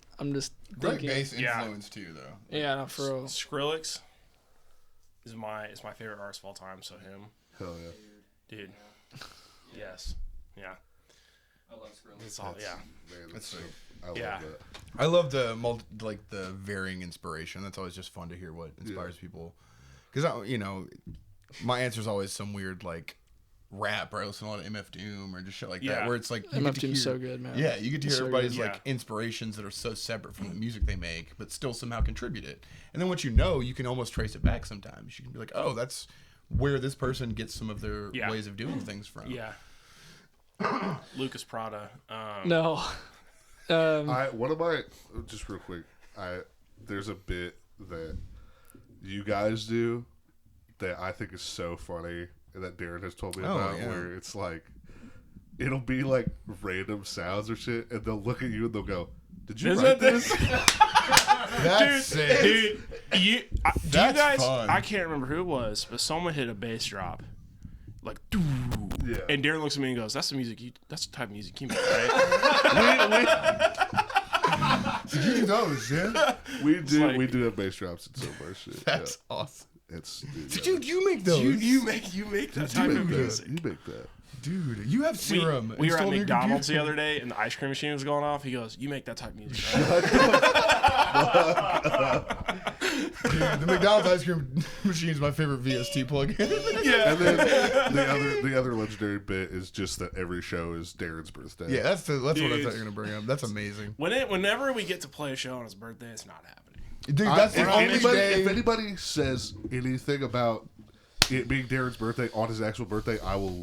great bass influence too, though. Yeah, no, for real. Skrillex. is my favorite artist of all time. So him. Hell yeah, dude. Yes. Yeah. I love Skrillex. It's all yeah. Man, That's sick. I love that. I love the the varying inspiration. That's always just fun to hear what inspires people. Because my answer is always some weird like rap, or I listen to a lot of MF Doom or just shit like that, where it's like MF Doom's so good, man. Yeah, you get to hear everybody's like inspirations that are so separate from the music they make, but still somehow contribute it. And then once you can almost trace it back. Sometimes you can be like, oh, that's where this person gets some of their ways of doing things from. Yeah. Lucas Prada. No. One of my, just real quick, there's a bit that you guys do that I think is so funny and that Darren has told me about, where it's like, it'll be like random sounds or shit, and they'll look at you and they'll go, "Did you write this?" That's sick. Dude, you guys, fun. I can't remember who it was, but someone hit a bass drop. Like, yeah. And Darren looks at me and goes, "That's the music. That's the type of music you make, right?" You do those, yeah. We do have bass drops and so much shit. That's awesome. Dude, you make those. You make that type of music. You make that. Dude, you have serum. We were at McDonald's the other day, and the ice cream machine was going off. He goes, "You make that type of music, right?" Dude, the McDonald's ice cream machine is my favorite VST plug-in. Yeah. And then the other legendary bit is just that every show is Darren's birthday. Yeah, that's what I thought you were gonna bring up. That's amazing. Whenever we get to play a show on his birthday, it's not happening. Dude, that's the only day. If anybody says anything about it being Darren's birthday on his actual birthday, I will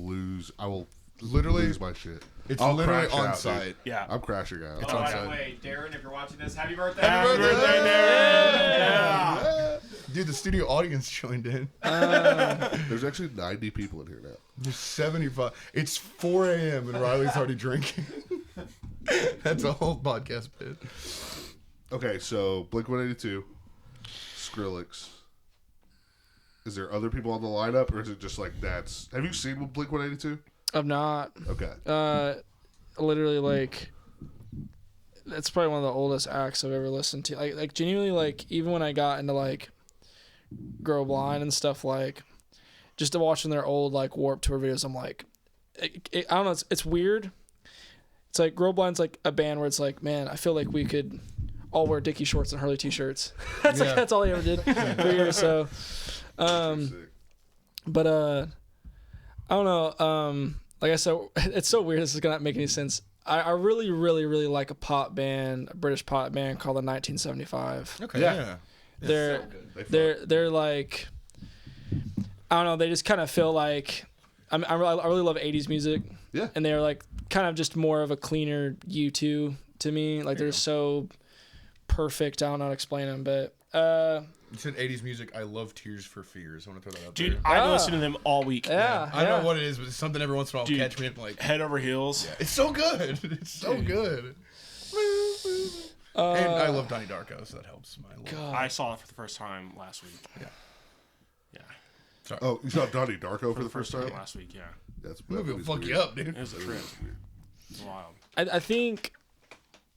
literally lose my shit. I'll literally on site. Yeah, I'm crashing out. Oh, by the way, Darren, if you're watching this, happy birthday! Happy birthday, Darren! Yeah. Dude, the studio audience joined in. There's actually 90 people in here now. There's 75. It's 4 a.m. and Riley's already drinking. That's a whole podcast bit. Okay, so Blink-182, Skrillex. Is there other people on the lineup, or is it just like that's... Have you seen Blink-182? I'm not. Okay. Literally, like, that's probably one of the oldest acts I've ever listened to. Like genuinely, like, even when I got into, like, Grow Blind and stuff, like, just to watching their old, like, Warped Tour videos, I'm like, I don't know, it's weird. It's like, Grow Blind's like a band where it's like, man, I feel like we could all wear Dickie shorts and Harley t-shirts. That's all they ever did for years. So, but I don't know. Like I said, it's so weird. This is gonna not make any sense. I really, really, really like a pop band, a British pop band called the 1975. Okay. Yeah. They're like, I don't know. They just kind of feel like I really love 80s music. Yeah. And they're like kind of just more of a cleaner U2 to me. Like they're so perfect. I don't know how to explain them, but you said 80s music. I love Tears for Fears. I want to throw that out Dude, there. I've been listening to them all week. Yeah. I know what it is, but it's something every once in a while will catch me up like head over heels. Yeah, it's so good. It's so good. And I love Donnie Darko, so that helps my life. I saw it for the first time last week. Yeah. Sorry. Oh, you saw Donnie Darko for the first time? Last week, yeah. That's the movie will fuck you up, dude. It was a trip. It's wild. I think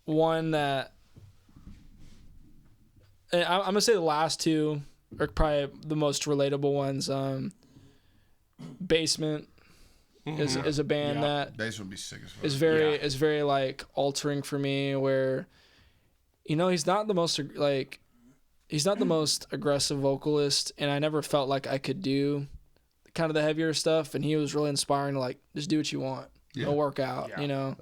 one that I'm gonna say the last two are probably the most relatable ones. Basement is a band that Bass would be sick as fuck. is very like altering for me. Where he's not the most aggressive vocalist, and I never felt like I could do kind of the heavier stuff. And he was really inspiring to like just do what you want, it'll work out, Oh, yeah.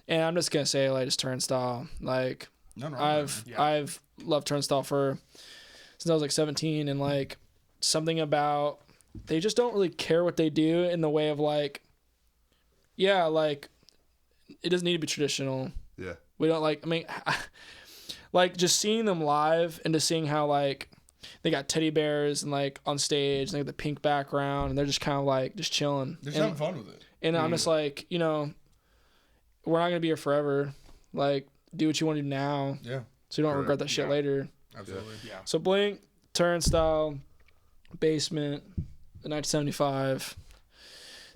And I'm just gonna say like just Turnstile. Like I've loved Turnstile since I was like 17, and like something about they just don't really care what they do in the way of like, like it doesn't need to be traditional. Yeah. We don't like just seeing them live and just seeing how like they got teddy bears and like on stage and they got the pink background and they're just kind of like just chilling. They're just having fun with it. And I'm just like, we're not gonna be here forever. Like, do what you want to do now. Yeah. So you don't regret that shit later. Absolutely. Yeah. So Blink, Turnstile, Basement, the 1975.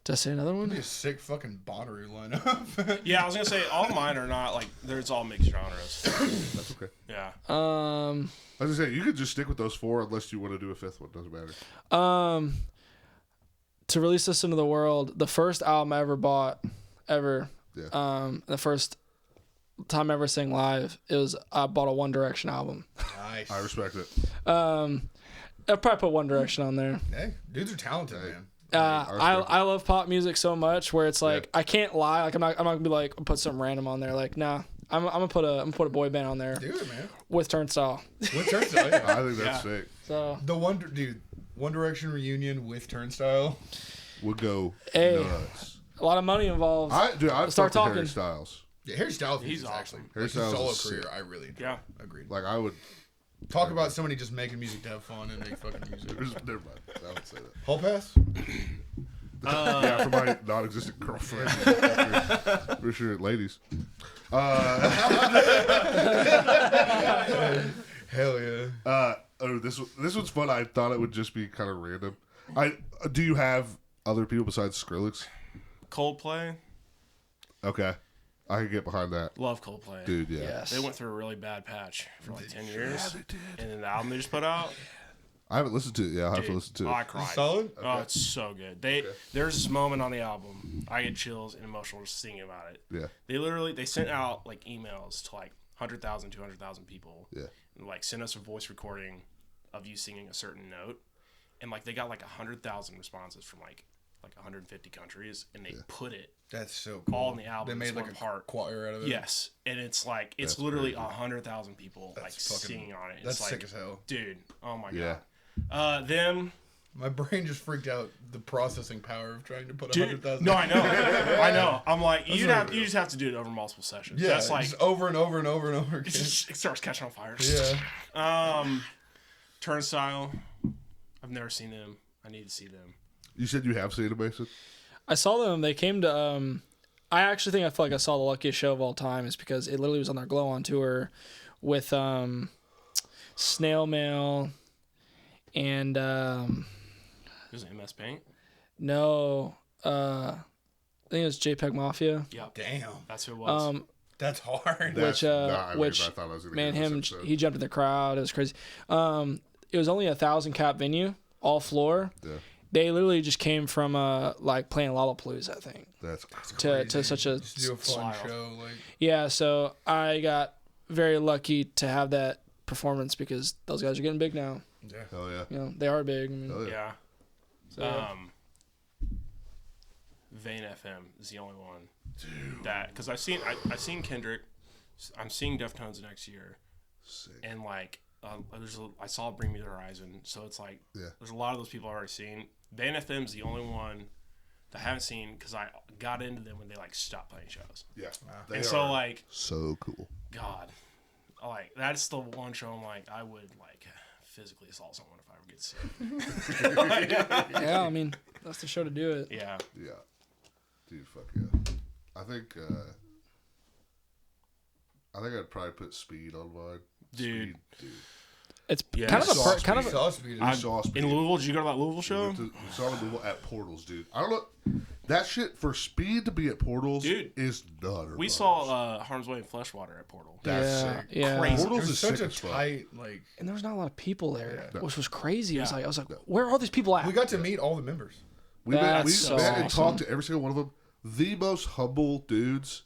Did I say another one? That'd be a sick fucking Bonnaroo lineup. Yeah, I was gonna say all mine are not like there's all mixed genres. That's okay. Yeah. I was gonna say you could just stick with those 4 unless you want to do a 5th one. Doesn't matter. To release this into the world, the first album I ever bought, the first time I ever sang live, I bought a One Direction album. Nice. I respect it. I'll probably put One Direction on there. Hey, dudes are talented, man. I love pop music so much where it's like I can't lie. Like I'm not gonna be like put something random on there. Like nah, I'm gonna put a boy band on there. Do it, man. With Turnstile. With Turnstile, yeah. I think that's sick. So the One Direction reunion with Turnstile would go nuts. A lot of money involved. I'd start talking. Harry Styles. Yeah, Harry Styles. He's awesome. Actually, Harry Styles' solo career, I really enjoy. Yeah, agreed. Like I would talk about somebody just making music to have fun and make fucking music. Never mind. I would say that. Hall pass. Yeah, for my non-existent girlfriend. For sure, ladies. Hell yeah. This one's fun. I thought it would just be kind of random. Do you have other people besides Skrillex? Coldplay. Okay, I can get behind that. Love Coldplay, dude. Yeah, yes. They went through a really bad patch for like 10 years, and then the album they just put out. I haven't listened to it. Yeah, I'll have to listen to it. I cried. Solid? Okay. Oh, it's so good. There's this moment on the album. I get chills and emotional just thinking about it. Yeah. They sent out like emails to like 100,000, 200,000 people. Yeah. And like send us a voice recording of you singing a certain note, and like they got like 100,000 responses from like 150 countries, and they put it. That's so cool. All in the album. They made like a choir out of it. Yes, and it's like it's literally 100,000 people like singing on it. That's like, sick as hell, dude. Oh my god. Them. My brain just freaked out the processing power of trying to put 100,000. No, I know. I know. I'm like, you just have to do it over multiple sessions. Yeah, that's like just over and over and over and over again. It starts catching on fire. Yeah. Turnstile. I've never seen them. I need to see them. You said you have seen them, Mason? I saw them. They came to. I actually think I feel like I saw the luckiest show of all time is because it literally was on their Glow On tour with Snail Mail and Is it MS Paint? No, I think it was JPEG Mafia. Yeah. Damn. That's who it was. That's hard. Which he jumped in the crowd. It was crazy. It was only 1,000 cap venue, all floor. Yeah. They literally just came from like playing Lollapalooza, I think. That's to such a just do a fun show. Like yeah, so I got very lucky to have that performance because those guys are getting big now. Yeah. Hell yeah. You know, they are big. I mean, Hell yeah. So, Vane FM is the only one. Dude. That because I've seen Kendrick. I'm seeing Deftones next year. Sick. And like I saw Bring Me the Horizon, so it's like there's a lot of those people I've already seen. Vane FM is the only one that I haven't seen because I got into them when they like stopped playing shows. Yeah. And so like so cool. God, like that's the one show I'm like I would like physically assault someone if I ever get to see it. yeah, I mean that's the show to do it. Yeah. Yeah. Dude, fuck yeah. I think I'd probably put Speed on mine. Dude. It's kind of a kind of. In Louisville, did you go to that Louisville show? We saw it in Louisville at Portals, dude. I don't know. That shit for Speed to be at Portals, dude, is nutter. We saw Harm's Way and Fleshwater at Portal. That's sick. Yeah. Crazy. Portals is such sick a as fuck. tight like. And there was not a lot of people there, which was crazy. Yeah. I was like, where are all these people at? We got to meet all the members. We met so and awesome. talked to every single one of them. The most humble dudes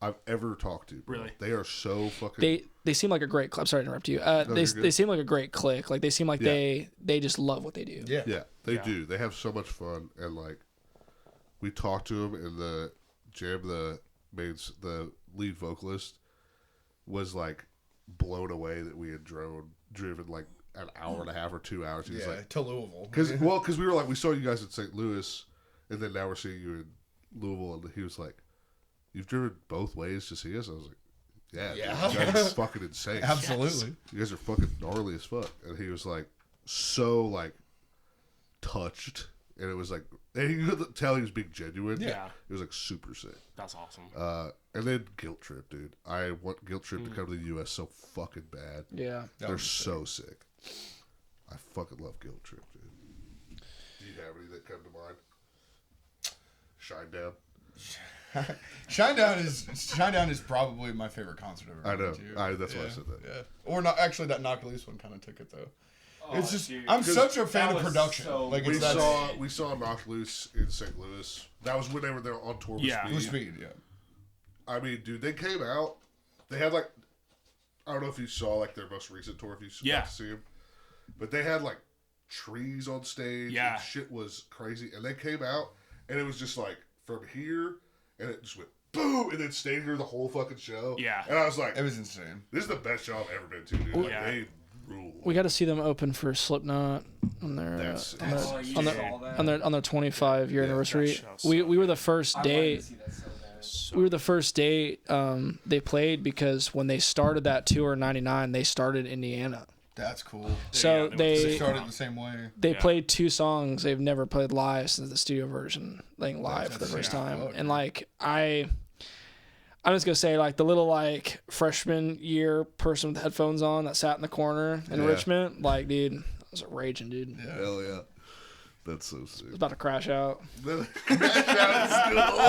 I've ever talked to. Bro. Really? They are so fucking. They seem like a great. I'm sorry to interrupt you. They seem like a great clique. Like they seem like they just love what they do. Yeah. Yeah, they do. They have so much fun, and like we talked to them in the jam. The lead vocalist was like blown away that we had driven like an hour and a half or 2 hours. He was like to Louisville. Because we were like, we saw you guys in St. Louis, and then now we're seeing you in Louisville, and he was like, "You've driven both ways to see us?" I was like, "Yeah, dude, you guys are fucking insane. Absolutely, you guys are fucking gnarly as fuck." And he was like, so like touched, and it was like, and you could tell he was being genuine. Yeah, it was like super sick. That's awesome. And then Guilt Trip, dude. I want Guilt Trip to come to the U.S. so fucking bad. Yeah, they're so sick. I fucking love Guilt Trip, dude. Do you have any that come to mind? Shinedown. Shinedown is probably my favorite concert I've ever been to. That's why I said that. Yeah. Or not. Actually, that Knock Loose one kind of took it though. Oh, it's just dude. I'm such a fan of production. So like we saw Knock Loose in St. Louis. That was when they were there on tour with Speed. With Speed, yeah. I mean, dude, they came out. They had like, I don't know if you saw like their most recent tour. If you got to see them, but they had like trees on stage. Yeah, and shit was crazy. And they came out, and it was just like from here, and it just went boom, and then stayed here the whole fucking show. Yeah, and I was like, it was insane. This is the best show I've ever been to, dude. Like, they rule. We got to see them open for Slipknot on their on their 25 year anniversary. We were the first day. We were the first day they played because when they started that tour in '99, they started in Indiana. That's cool. So they started the same way. They played 2 songs they've never played live since the studio version, like live for the first time. And like I'm just gonna say, like the little like freshman year person with headphones on that sat in the corner in Richmond, like dude, I was raging, dude. Yeah. Hell yeah. That's so sick. I was about to crash out. I'm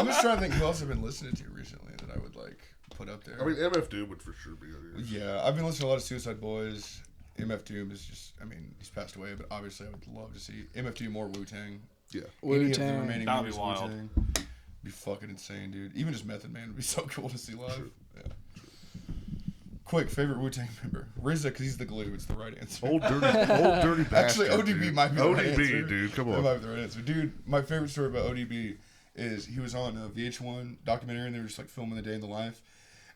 just trying to think who else I've been listening to recently that I would like put up there. I mean, MF Doom would for sure be on here. Yeah, I've been listening to a lot of Suicide Boys. MF Doom is just, I mean, he's passed away, but obviously I would love to see MF Doom or Wu-Tang. Yeah. Wu-Tang. That'd be wild. Wu-Tang. Be fucking insane, dude. Even just Method Man would be so cool to see live. True. Yeah. Quick, favorite Wu-Tang member? RZA, because he's the glue. It's the right answer. Old dirty bastard. Actually, ODB dude. might be the right answer. ODB, dude. Come on. That might be the right answer. Dude, my favorite story about ODB is he was on a VH1 documentary, and they were just like filming the day in the life.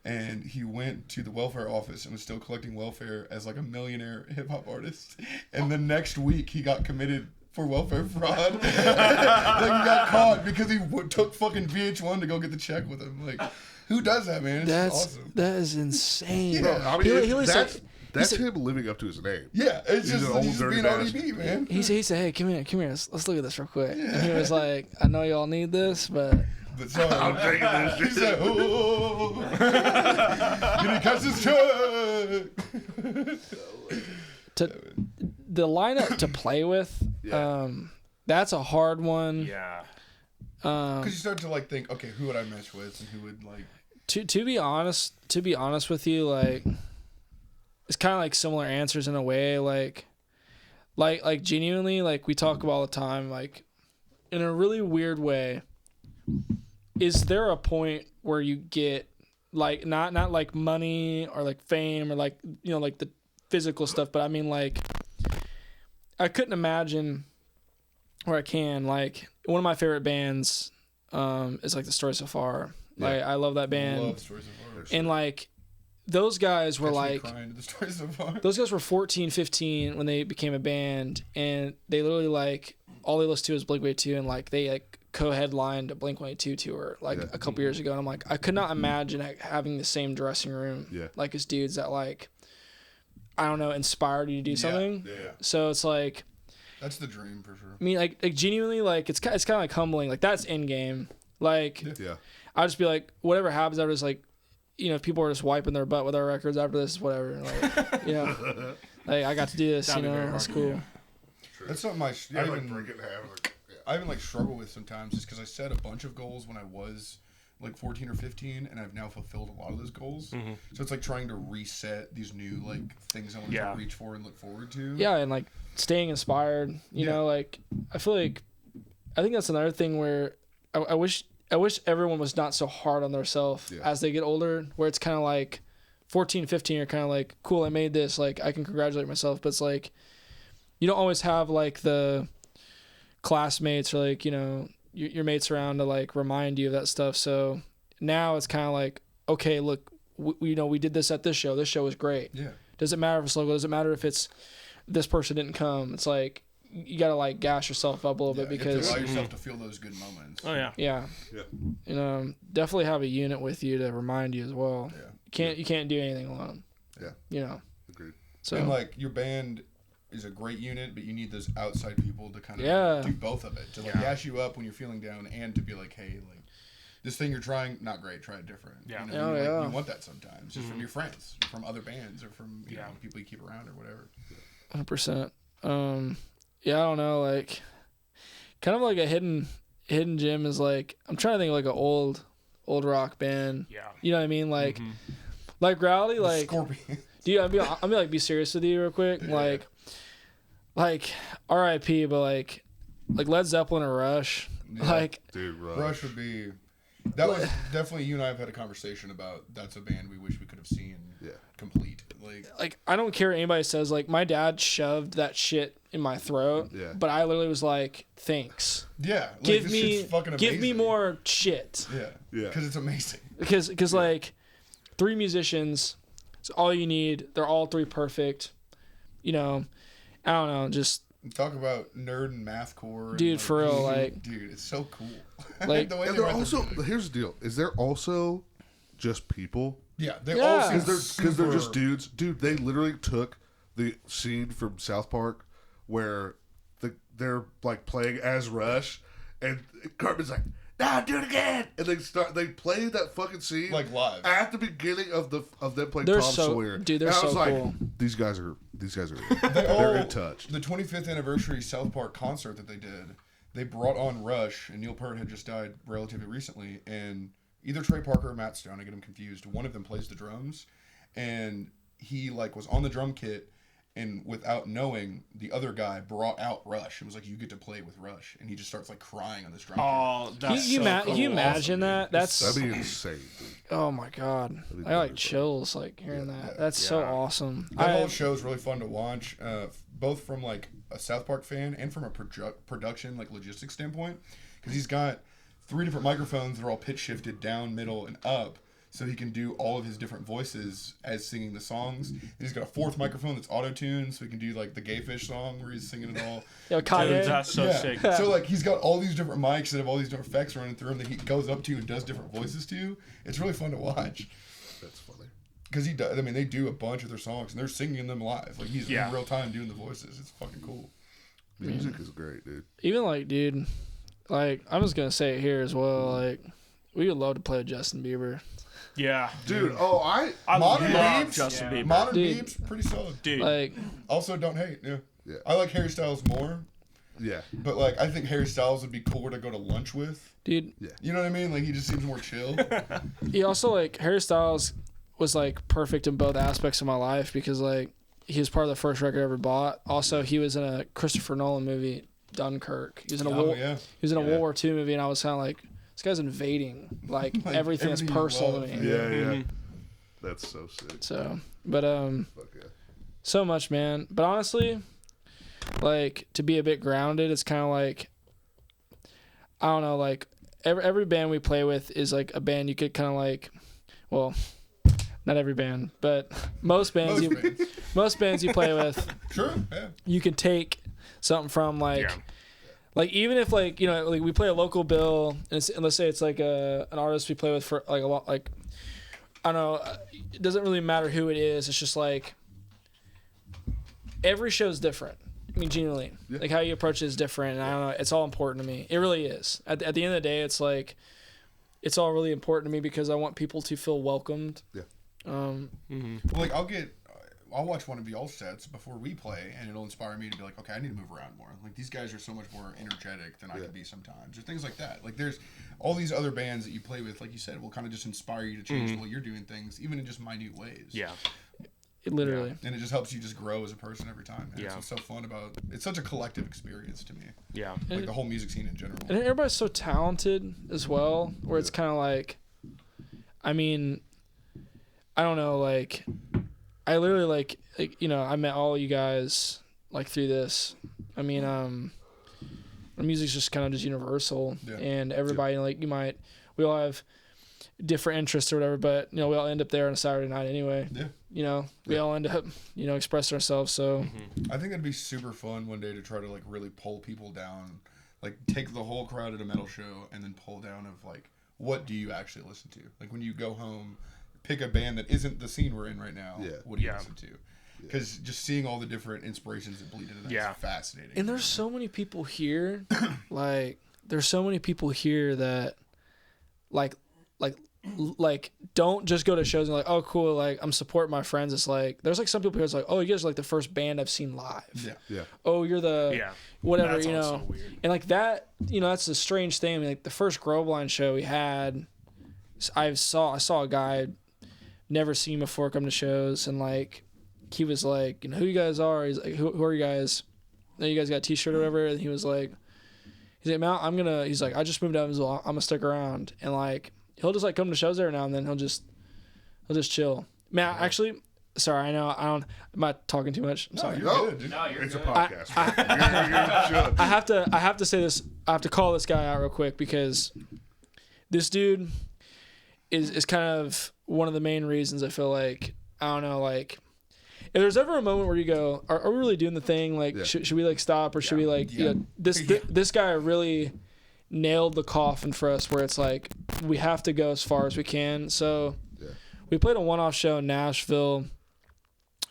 And he went to the welfare office and was still collecting welfare as like a millionaire hip hop artist. And the next week he got committed for welfare fraud. Like he got caught because he took fucking VH1 to go get the check with him. Like, who does that, man? It's awesome. That is insane. Bro, I mean, that's him living up to his name. Yeah, it's just being ODB, man. He said, "Hey, come here, let's look at this real quick." Yeah. And he was like, "I know y'all need this, but sorry, I'm taking this shit." He said, "Oh, can he catch his check?" The lineup to play with, that's a hard one. Yeah. Because you start to like think, okay, who would I mesh with, and who would like. To be honest with you, like. It's kind of like similar answers in a way, like genuinely, like we talk about all the time, like in a really weird way. Is there a point where you get like not like money or like fame or like, you know, like the physical stuff, but I mean like I couldn't imagine, or I can, like one of my favorite bands is like The Story So Far. Like I love that band. I love Story So Far. And like those guys were like, those guys were 14, 15 when they became a band, and they literally like all they listened to was Blink-182, and like they like co-headlined a Blink-182 tour like a couple years ago, and I'm like, I could not imagine having the same dressing room like as dudes that like, I don't know, inspired you to do something. Yeah. So it's like, that's the dream for sure. I mean, like genuinely, like it's kind of like humbling. Like that's in game. Like I'll just be like, whatever happens, I was like. You know, if people are just wiping their butt with our records after this, whatever. Like, you know, like I got to do this. You know, that's cool. Yeah. That's something I even like struggle with sometimes, just because I set a bunch of goals when I was like 14 or 15, and I've now fulfilled a lot of those goals. Mm-hmm. So it's like trying to reset these new like things I want to reach for and look forward to. Yeah, and like staying inspired. You know, like I think that's another thing where I wish everyone was not so hard on themselves as they get older, where it's kind of like 14, 15, you're kind of like, cool, I made this, like I can congratulate myself, but it's like you don't always have like the classmates or like, you know, your mates around to like remind you of that stuff. So now it's kind of like, okay, look, we know we did this at this show was great. Yeah. Doesn't matter if it's local, doesn't matter if it's this person didn't come. It's like you gotta like gas yourself up a little bit, because you have to allow yourself to feel those good moments. Oh yeah. You know, definitely have a unit with you to remind you as well. You can't do anything alone. You know. Agreed. So and like your band is a great unit, but you need those outside people to kind of do both of it, to like gas you up when you're feeling down, and to be like, hey, like this thing you're trying, not great, try it different. You know, you want that sometimes, just from your friends, from other bands, or from you know people you keep around or whatever. 100%. Yeah, I don't know, like kind of like a hidden Hidden Gem is like, I'm trying to think of like an old rock band. Yeah. You know what I mean? Like, like Rowdy, like Scorpions. Dude, I'm gonna like be serious with you real quick. Yeah. Like R.I.P. But like Led Zeppelin or Rush. Yeah. Like, dude, Rush would be. That was definitely, you and I have had a conversation about. That's a band we wish we could have seen. Complete. Like I don't care what anybody says. Like, my dad shoved that shit in my throat. Yeah. But I literally was like, thanks. Yeah. Like, give me more shit. Yeah. Yeah. Because it's amazing. Because like 3 musicians. It's all you need. They're all 3 perfect. You know, I don't know. Just talk about nerd and mathcore. Dude, for real, like, dude, it's so cool. Like, the way they're also. Here's the deal: is they're also just people. Yeah, they all because they're just dudes. Dude, they literally took the scene from South Park where they're like playing as Rush, and Cartman's like, "Nah, do it again," and they play that fucking scene like live at the beginning of them playing Tom Sawyer. Dude, they're so cool. These guys are they're in touch. The 25th anniversary South Park concert that they did, they brought on Rush, and Neil Peart had just died relatively recently, and either Trey Parker or Matt Stone, I get them confused. One of them plays the drums, and he like was on the drum kit, and without knowing, the other guy brought out Rush and was like, "You get to play with Rush," and he just starts like crying on this drum kit. That's you imagine that? That'd be insane, dude. Oh my god, I like chills like hearing that. That's so awesome. That whole show is really fun to watch, both from like a South Park fan and from a production like logistics standpoint, because he's got 3 different microphones that are all pitch shifted down, middle, and up, so he can do all of his different voices as singing the songs. And he's got a 4th microphone that's auto-tuned, so he can do like the Gay Fish song where he's singing it all. Yo, Dude, that's so sick. So like he's got all these different mics that have all these different effects running through him that he goes up to and does different voices to. It's really fun to watch. That's funny. Because he does. I mean, they do a bunch of their songs and they're singing them live. Like he's in real time doing the voices. It's fucking cool. Music is great, dude. Even like, dude, like I'm just gonna say it here as well. Like, we would love to play with Justin Bieber. Yeah, dude. Oh, I Modern love Justin Bieber. Modern Beeps, pretty solid. Dude, like, also don't hate. Yeah. I like Harry Styles more. Yeah. But like, I think Harry Styles would be cooler to go to lunch with. Dude. Yeah. You know what I mean? Like, he just seems more chill. He also like Harry Styles was like perfect in both aspects of my life because like he was part of the first record I ever bought. Also, he was in a Christopher Nolan movie, Dunkirk. He was in a World War II movie, and I was kind of like, this guy's invading like everything that's personal to me. Yeah. That's so sick. So, but so much, man. But honestly, like to be a bit grounded, it's kind of like, I don't know, like every band we play with is like a band you could kind of like, well, not every band, but most bands you play with, sure, yeah, you can take something from like. Like, even if, like, you know, like, we play a local bill, and let's say it's, like, an artist we play with for, like, a lot, like, I don't know, it doesn't really matter who it is. It's just, like, every show's different. I mean, genuinely. Yeah. Like, how you approach it is different, and I don't know, it's all important to me. It really is. At the end of the day, it's, like, it's all really important to me because I want people to feel welcomed. Yeah. Well, like, I'll watch one of y'all's sets before we play, and it'll inspire me to be like, okay, I need to move around more. Like, these guys are so much more energetic than I can be sometimes, or things like that. Like, there's all these other bands that you play with, like you said, will kind of just inspire you to change the way you're doing things, even in just minute ways. Yeah. It literally. And it just helps you just grow as a person every time. And it's what's so fun about it's such a collective experience to me. Yeah. Like the whole music scene in general. And everybody's so talented as well, where it's kind of like, I mean, I don't know, like, I literally like, you know, I met all you guys like through this. I mean, the music's just kind of just universal, and everybody like we all have different interests or whatever, but you know we all end up there on a Saturday night anyway. Yeah. You know, we all end up expressing ourselves. So I think it'd be super fun one day to try to like really pull people down, like take the whole crowd at a metal show and then pull down of like what do you actually listen to? Like when you go home. Pick a band that isn't the scene we're in right now. Yeah. What do you listen to? Because just seeing all the different inspirations that bleed into that is fascinating. And there's so many people here, like there's so many people here that, like like don't just go to shows and like, oh cool, like I'm supporting my friends. It's like there's like some people who's like, oh, you guys are like the first band I've seen live. Yeah. Oh, you're the whatever, that's you know. so weird. And like that, you know, that's a strange thing. I mean, like the first Groveline show we had, I saw a guy I'd never seen before come to shows, and like he was like, you know, who you guys are? He's like, who are you guys? And you guys got a T-shirt or whatever, and he was like, he's like, Mount, he's like, I just moved to Evansville, I'm gonna stick around, and like he'll just like come to shows every now and then. He'll just chill. Man, actually, sorry, I'm not talking too much. I'm sorry. No, you're it's good. a podcast. I have to say this. I have to call this guy out real quick because this dude is kind of one of the main reasons I feel like, I don't know, like if there's ever a moment where you go, are we really doing the thing? Like, should we like stop or should we like, you know, this guy really nailed the coffin for us where it's like we have to go as far as we can. So we played a one-off show in Nashville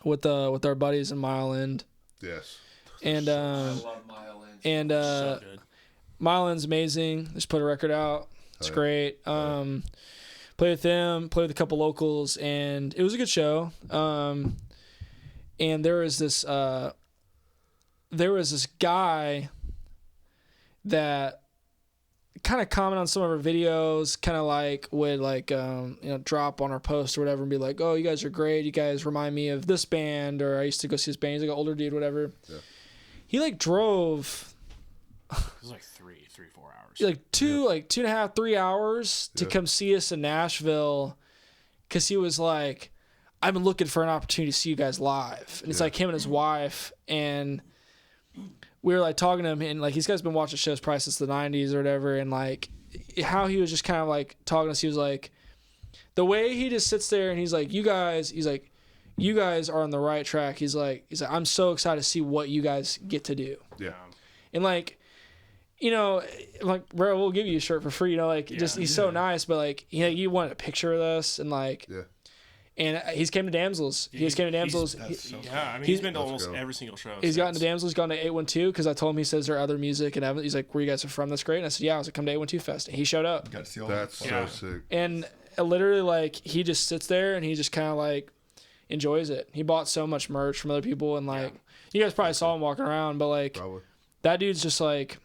with our buddies in Mile End. Yes. And I love Mile End. And So good. Mile End's amazing. Just put a record out. It's great. Played with them, played with a couple locals, and it was a good show. And there was this guy that kind of comment on some of our videos, kind of like would like you know, drop on our post or whatever and be like, oh, you guys are great, you guys remind me of this band, or I used to go see this band. He's like an older dude, whatever. He like drove It was like 3-4 hours. like 2.5 3 hours to come see us in Nashville, because he was like, I've been looking for an opportunity to see you guys live. And it's like him and his wife, and we were like talking to him, and like these guys been watching shows probably since the 90s or whatever, and like how he was just kind of like talking to us. He was like, the way he just sits there and he's like, you guys are on the right track. He's like I'm so excited to see what you guys get to do. Yeah. And like, you know, like, bro, we'll give you a shirt for free, you know, like he's so nice, but like, you know, you wanted a picture with us, and like and he's came to Damsels. He's came to Damsels. He's been to almost every single show. He's gotten to Damsels. He's gone to 812 because I told him, he says there are other music, and he's like, where you guys are from? That's great. And I said, yeah. I was like, come to 812 Fest. And he showed up. Got to see all That's so sick. And literally, like, he just sits there and he just kind of like enjoys it. He bought so much merch from other people, and like, you guys probably saw him walking around, but like, that dude's just like,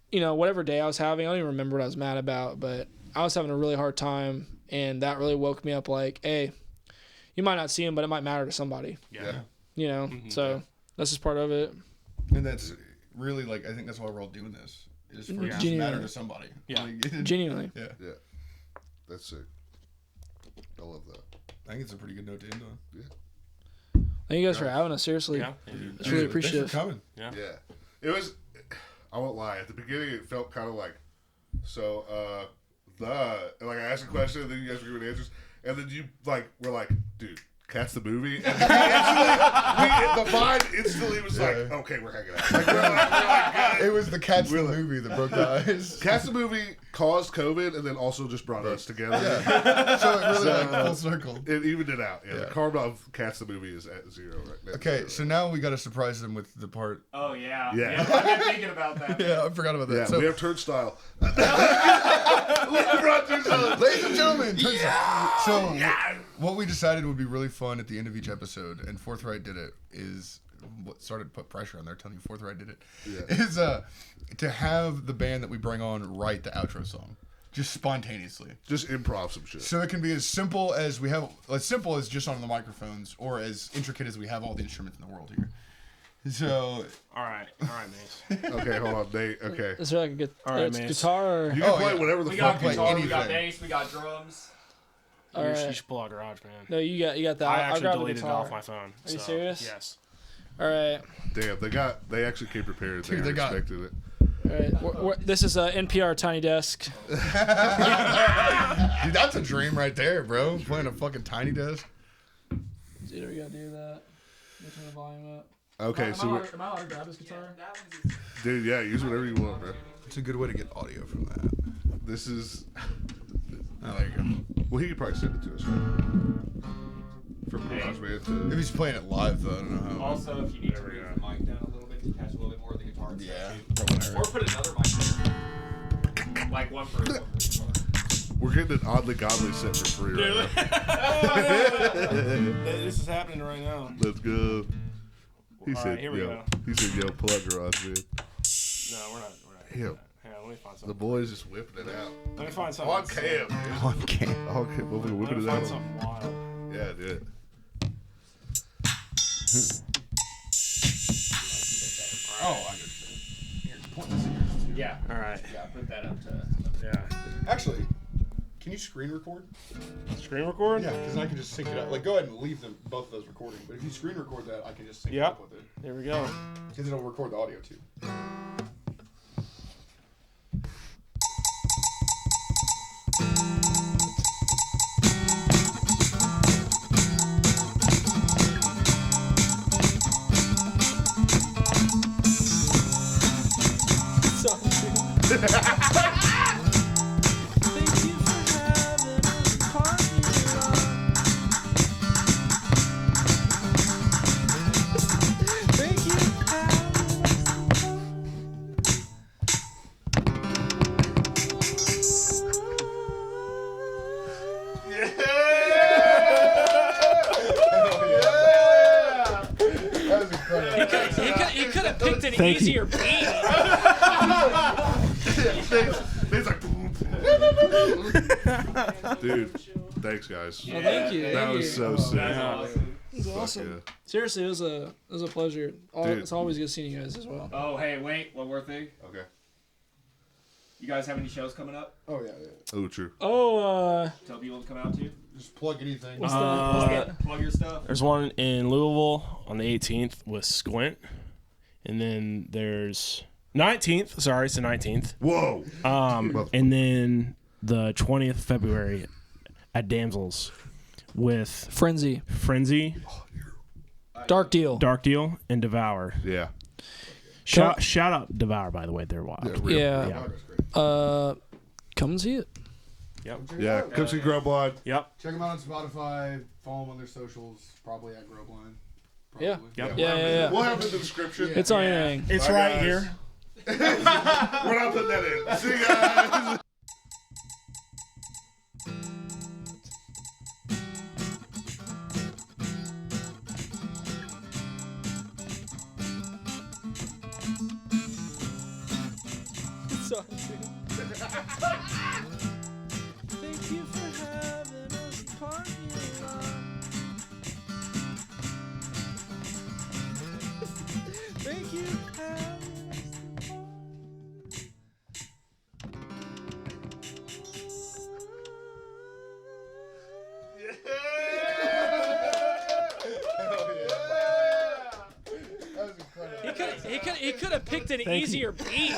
you know, whatever day I was having, I don't even remember what I was mad about, but I was having a really hard time. And that really woke me up, like, hey, you might not see him, but it might matter to somebody. Yeah. You know? So that's just part of it. And that's really, like, I think that's why we're all doing this, is for it to matter to somebody. Yeah. Like, Genuinely. Yeah. That's sick. I love that. I think it's a pretty good note to end on. Yeah. Thank you guys for having us, seriously. Yeah. It's really appreciative. Thanks for coming. Yeah. It was, I won't lie, at the beginning it felt kind of like, like I asked a question and then you guys were giving answers, and then you like were like, dude, Cat's the movie, and the mind instantly was like, okay, we're hanging out. Like, we're like, it was the Cat's the movie that broke the ice. Cat's the movie caused COVID and then also just brought us together. Yeah. So it really like full circle. It evened it out. Yeah. The karma of Cat's the movie is at 0 right now. Okay, so now we got to surprise them with the part. Oh yeah. Yeah. I've been thinking about that. Yeah, I forgot about that. Yeah, So we have Turnstile. ladies and gentlemen, Turnstile. So what we decided would be really fun at the end of each episode, and Forthright did it, is what started to put pressure on there, telling you Forthright did it, is to have the band that we bring on write the outro song. Just spontaneously. Just improv some shit. So it can be as simple as just on the microphones, or as intricate as we have all the instruments in the world here. So All right, Mace. Okay, hold on, Nate. Okay. Is there like a Mace. guitar? Or... You can play whatever the We fuck got you guitar, want. we got anything. bass, we got drums. All You right. should pull out GarageBand. No, you got that. I I'll actually grab the deleted it guitar. off my phone. Are you serious? Yes. All right. Damn, they actually came prepared. Dude, They they got it. expected it. All right. This is NPR Tiny Desk. dude, that's a dream right there, bro. Playing a fucking tiny desk. Dude, we gotta do that. Turn the volume up. Okay, so am I allowed to grab this guitar? dude, yeah, use whatever you want, bro. It's a good way to get audio from that. This is. Oh, there you go. Well, he could probably send it to us, right? From GarageBand If to. he's playing it live, though, I don't know how. Also, if you need to move the mic down a little bit to catch a little bit more of the guitar. Yeah. Or put another mic there. Like one for each guitar. We're getting an oddly godly set for free right now. This is happening right now. Let's go. He All said, right, here we go. He said, yo, pull out garage, man. No, we're not. Him. Hang on, let me find something. The boys just whipping it out. Let me find something. On cam, dude. On cam. On cam. We're Let whipping me it find out. something wild. Yeah, dude. Oh, I understand. Here, point this at yours too. Yeah. All right. Yeah, put that up to. Yeah. Actually, can you screen record? Screen record? Yeah, because I can just sync it up. Like, go ahead and leave them both of those recording. But if you screen record that, I can just sync it Yep. up with it. There we go. Because it'll record the audio too. He could have picked an easier beat. It's like, dude, thanks, guys. Well, thank you. That was so sick. That's awesome. It was awesome. Yeah. Seriously, it was a pleasure. Dude. It's always good seeing you guys as well. Oh, hey, wait, one more thing. Okay. You guys have any shows coming up? Oh, yeah. Oh, true. Oh, Tell people to come out to? Just plug anything. what's that? Plug your stuff. There's one in Louisville on the 18th with Squint. And then there's 19th. Sorry, it's the 19th. Whoa. And then the 20th of February at Damsels with Frenzy, Dark Deal. Dark Deal and Devour. Yeah. Shout out Devour, by the way. They're wild. Yeah. Come and see it. Yep. Yeah. Come see Grubline. Yep. Check them out on Spotify. Follow them on their socials. Probably at Grubline. Yeah. Yep. Yeah. We'll have it in the description. It's on anything. It's Bye, right guys. here. We're not putting that in. See you guys. It's on Thank you for having us party lot. Thank you for having us He could have picked an easier beat.